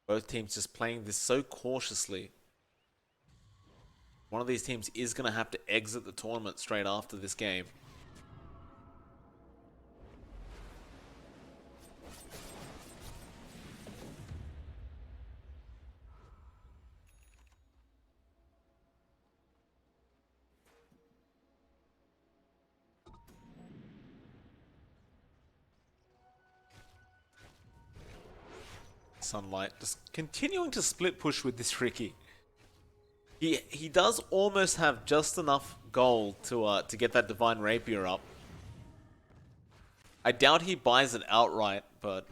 S1: Both teams just playing this so cautiously. One of these teams is going to have to exit the tournament straight after this game. Sunlight just continuing to split push with this Ricky. He does almost have just enough gold to get that Divine Rapier up. I doubt he buys it outright, but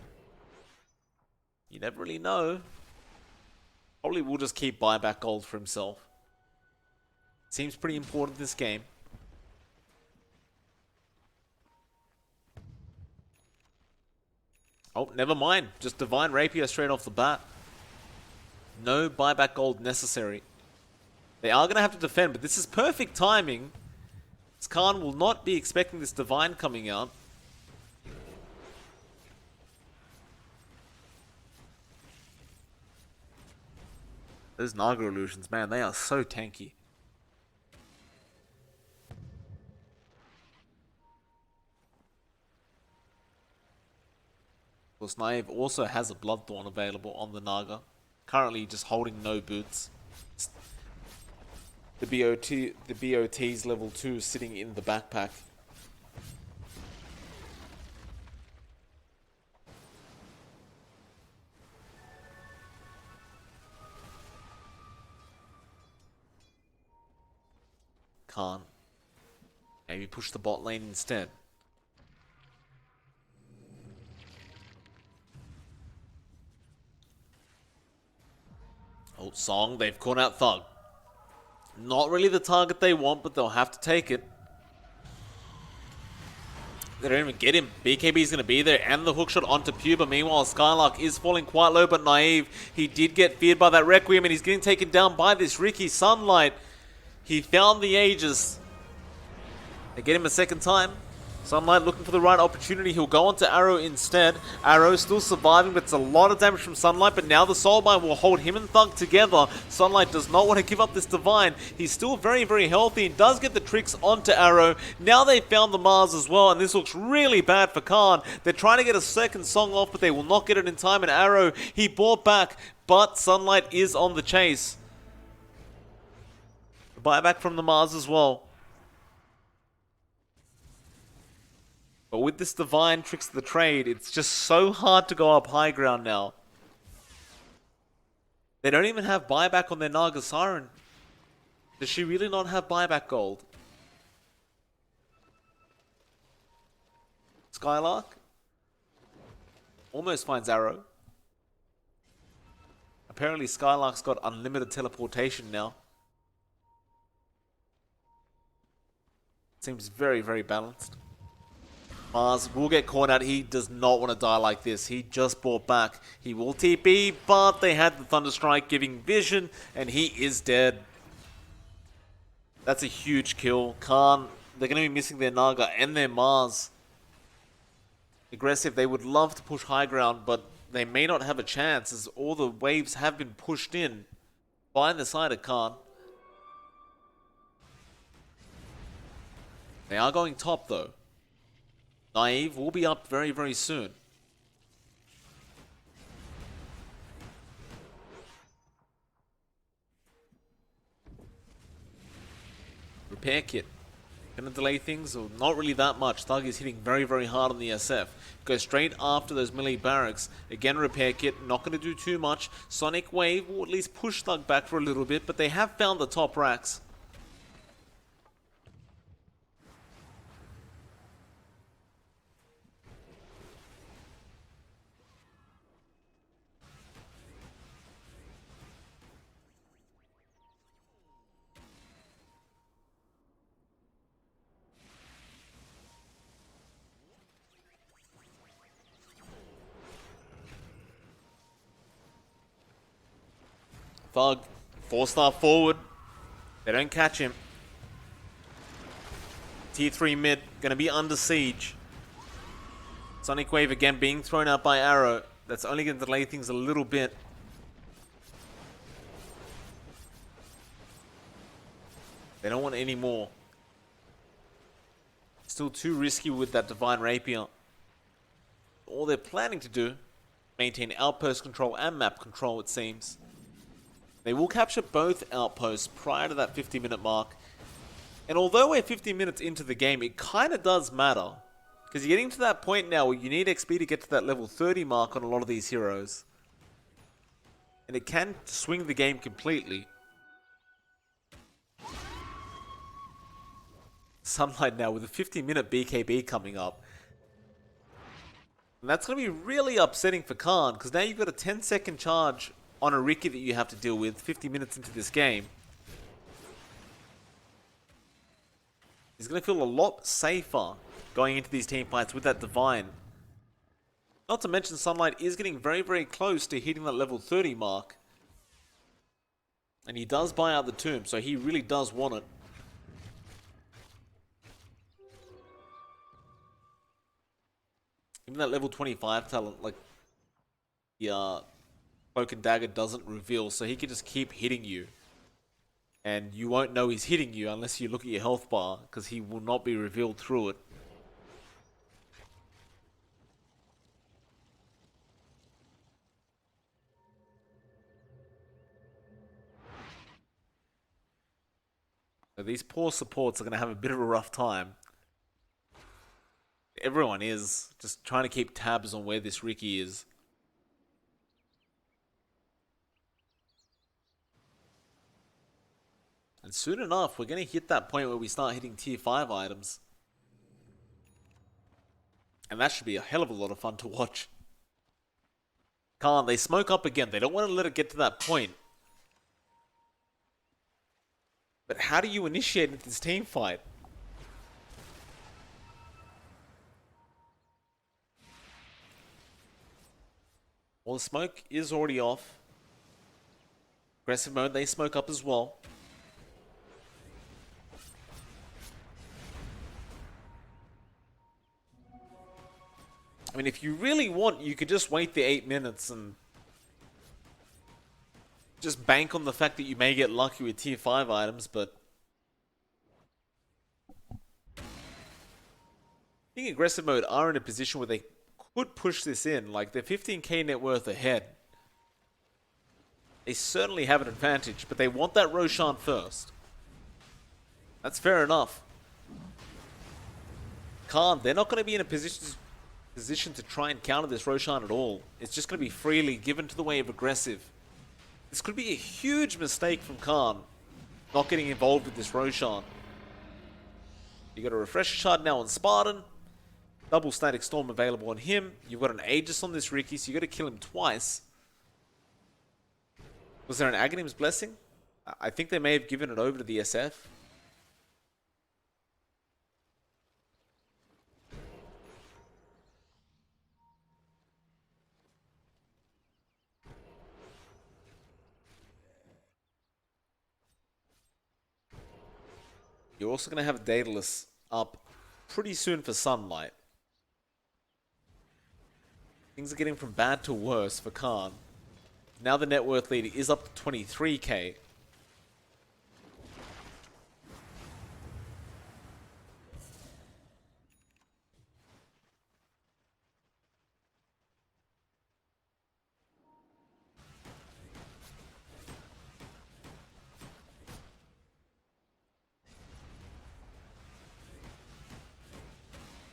S1: you never really know. Probably will just keep buyback gold for himself. Seems pretty important this game. Oh, never mind. Just Divine Rapier straight off the bat. No buyback gold necessary. They are going to have to defend, but this is perfect timing. Khan will not be expecting this Divine coming out. Those Naga illusions, man, they are so tanky. Of course, Naive also has a Bloodthorn available on the Naga. Currently just holding no boots. The BOT's level 2 sitting in the backpack. Can't. Maybe push the bot lane instead. Old Song, they've caught out Thug. Not really the target they want, but they'll have to take it. They don't even get him. BKB's going to be there, and the hookshot onto Puba. Meanwhile, Skylark is falling quite low, but Naive. He did get feared by that Requiem, and he's getting taken down by this Ricky Sunlight. He found the Aegis. They get him a second time. Sunlight looking for the right opportunity. He'll go on to Arrow instead. Arrow still surviving, but it's a lot of damage from Sunlight. But now the Soulbind will hold him and Thug together. Sunlight does not want to give up this Divine. He's still very, very healthy and does get the tricks onto Arrow. Now they found the Mars as well, and this looks really bad for Khan. They're trying to get a second song off, but they will not get it in time. And Arrow, he bought back, but Sunlight is on the chase. The buyback from the Mars as well. But with this Divine Tricks of the Trade, it's just so hard to go up high ground now. They don't even have buyback on their Naga Siren. Does she really not have buyback gold? Skylark? Almost finds Arrow. Apparently Skylark's got unlimited teleportation now. Seems very, very balanced. Mars will get caught out. He does not want to die like this. He just bought back. He will TP, but they had the Thunderstrike giving vision, and he is dead. That's a huge kill. Khan, they're going to be missing their Naga and their Mars. Aggressive, they would love to push high ground, but they may not have a chance as all the waves have been pushed in by the side of Khan. They are going top though. Naive will be up very, very soon. Repair kit. Gonna delay things, or not really that much. Thug is hitting very, very hard on the SF. Goes straight after those melee barracks. Again, repair kit. Not gonna do too much. Sonic Wave will at least push Thug back for a little bit, but they have found the top racks. Thug, 4-star forward. They don't catch him. Tier 3 mid, gonna be under siege. Sonic Wave again being thrown out by Arrow. That's only gonna delay things a little bit. They don't want any more. Still too risky with that Divine Rapier. All they're planning to do, maintain outpost control and map control, it seems. They will capture both outposts prior to that 50-minute mark. And although we're 50 minutes into the game, it kind of does matter. Because you're getting to that point now where you need XP to get to that level 30 mark on a lot of these heroes. And it can swing the game completely. Sunlight now with a 50-minute BKB coming up. And that's going to be really upsetting for Khan, because now you've got a 10-second charge on a Ricky that you have to deal with 50 minutes into this game. He's going to feel a lot safer going into these team fights with that Divine. Not to mention Sunlight is getting very, very close to hitting that level 30 mark. And he does buy out the tomb, so he really does want it. Even that level 25 talent, like, yeah, Cloak and Dagger doesn't reveal, so he can just keep hitting you. And you won't know he's hitting you unless you look at your health bar, because he will not be revealed through it. So these poor supports are going to have a bit of a rough time. Everyone is just trying to keep tabs on where this Ricky is. And soon enough, we're going to hit that point where we start hitting tier 5 items. And that should be a hell of a lot of fun to watch. Can't they smoke up again? They don't want to let it get to that point. But how do you initiate this team fight? Well, the smoke is already off. Aggressive mode, they smoke up as well. I mean, if you really want, you could just wait the 8 minutes and just bank on the fact that you may get lucky with tier 5 items, but I think aggressive mode are in a position where they could push this in. Like, they're 15k net worth ahead. They certainly have an advantage, but they want that Roshan first. That's fair enough. Khan, they're not going to be in a position to try and counter this Roshan at all. It's just going to be freely given to the way of aggressive. This could be a huge mistake from Khan, not getting involved with this Roshan. You got a Refresher Shard now on Spartan. Double Static Storm available on him. You've got an Aegis on this Ricky, so you got to kill him twice. Was there an Aghanim's Blessing? I think they may have given it over to the SF. You're also going to have Daedalus up pretty soon for Sunlight. Things are getting from bad to worse for Khan. Now the net worth lead is up to 23k.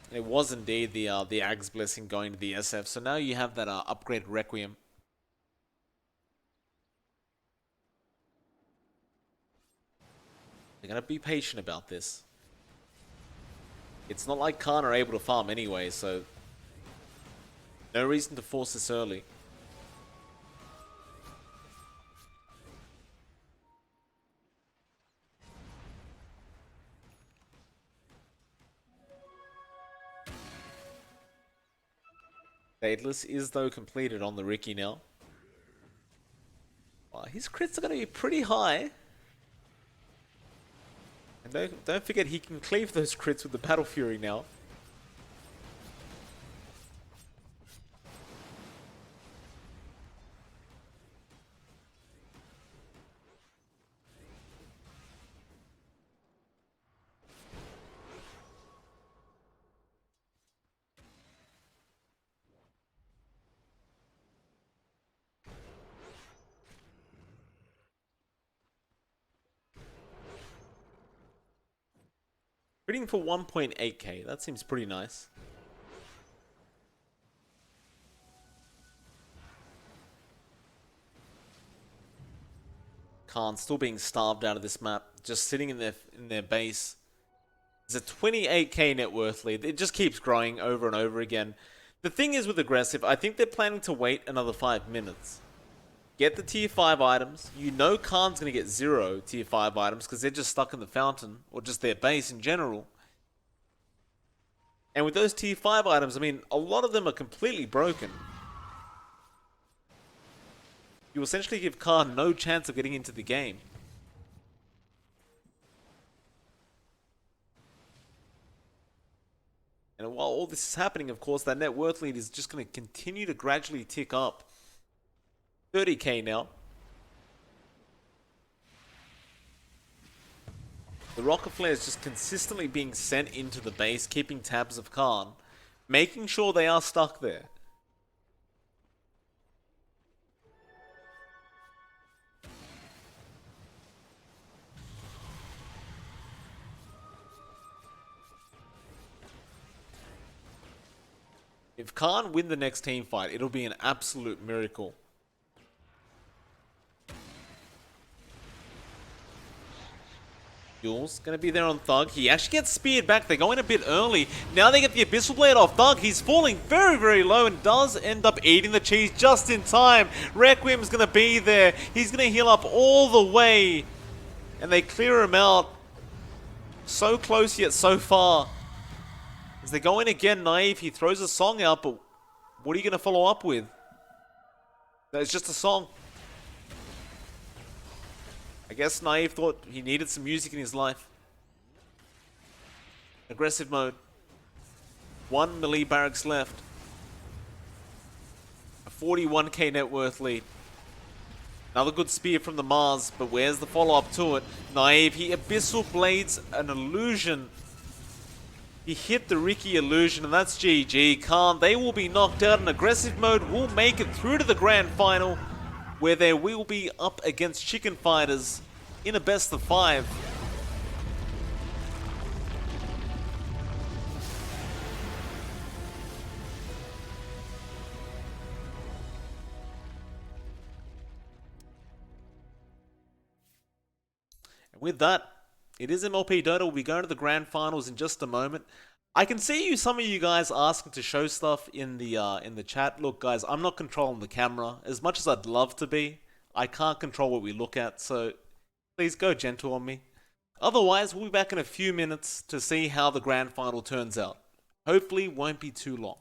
S1: It was indeed the Ag's Blessing going to the SF, so now you have that upgraded Requiem. They're going to be patient about this. It's not like Khan are able to farm anyway, so no reason to force this early. Daedalus is though completed on the Ricky now. Wow, his crits are going to be pretty high. And don't forget he can cleave those crits with the Battle Fury now. Bidding for 1.8k, that seems pretty nice. Khan still being starved out of this map, just sitting in their base. There's a 28k net worth lead. It just keeps growing over and over again. The thing is with aggressive, I think they're planning to wait another 5 minutes. Get the tier 5 items. You know Khan's going to get 0 tier 5 items because they're just stuck in the fountain, or just their base in general. And with those tier 5 items, I mean, a lot of them are completely broken. You essentially give Khan no chance of getting into the game. And while all this is happening, of course, that net worth lead is just going to continue to gradually tick up. 30k now. The rocket flare is just consistently being sent into the base, keeping tabs of Khan, making sure they are stuck there. If Khan win the next team fight, it'll be an absolute miracle. Jules gonna be there on Thug. He actually gets speared back. They're going a bit early. Now they get the Abyssal Blade off Thug. He's falling very, very low and does end up eating the cheese just in time. Requiem's gonna be there. He's gonna heal up all the way. And they clear him out. So close yet so far. As they go in again, Naive, he throws a song out, but what are you going to follow up with? That's just a song. I guess Naive thought he needed some music in his life. Aggressive mode. 1 melee barracks left. A 41k net worth lead. Another good spear from the Mars, but where's the follow-up to it? Naive, he Abyssal Blades an illusion. He hit the Ricky illusion, and that's GG. Khan, they will be knocked out in aggressive mode, will make it through to the grand final, where they will be up against Chicken Fighters in a best of 5. And with that, it is MLP Dota. We'll be going to the grand finals in just a moment. I can see some of you guys asking to show stuff in the chat. Look, guys, I'm not controlling the camera as much as I'd love to be. I can't control what we look at, so please go gentle on me. Otherwise, we'll be back in a few minutes to see how the grand final turns out. Hopefully, won't be too long.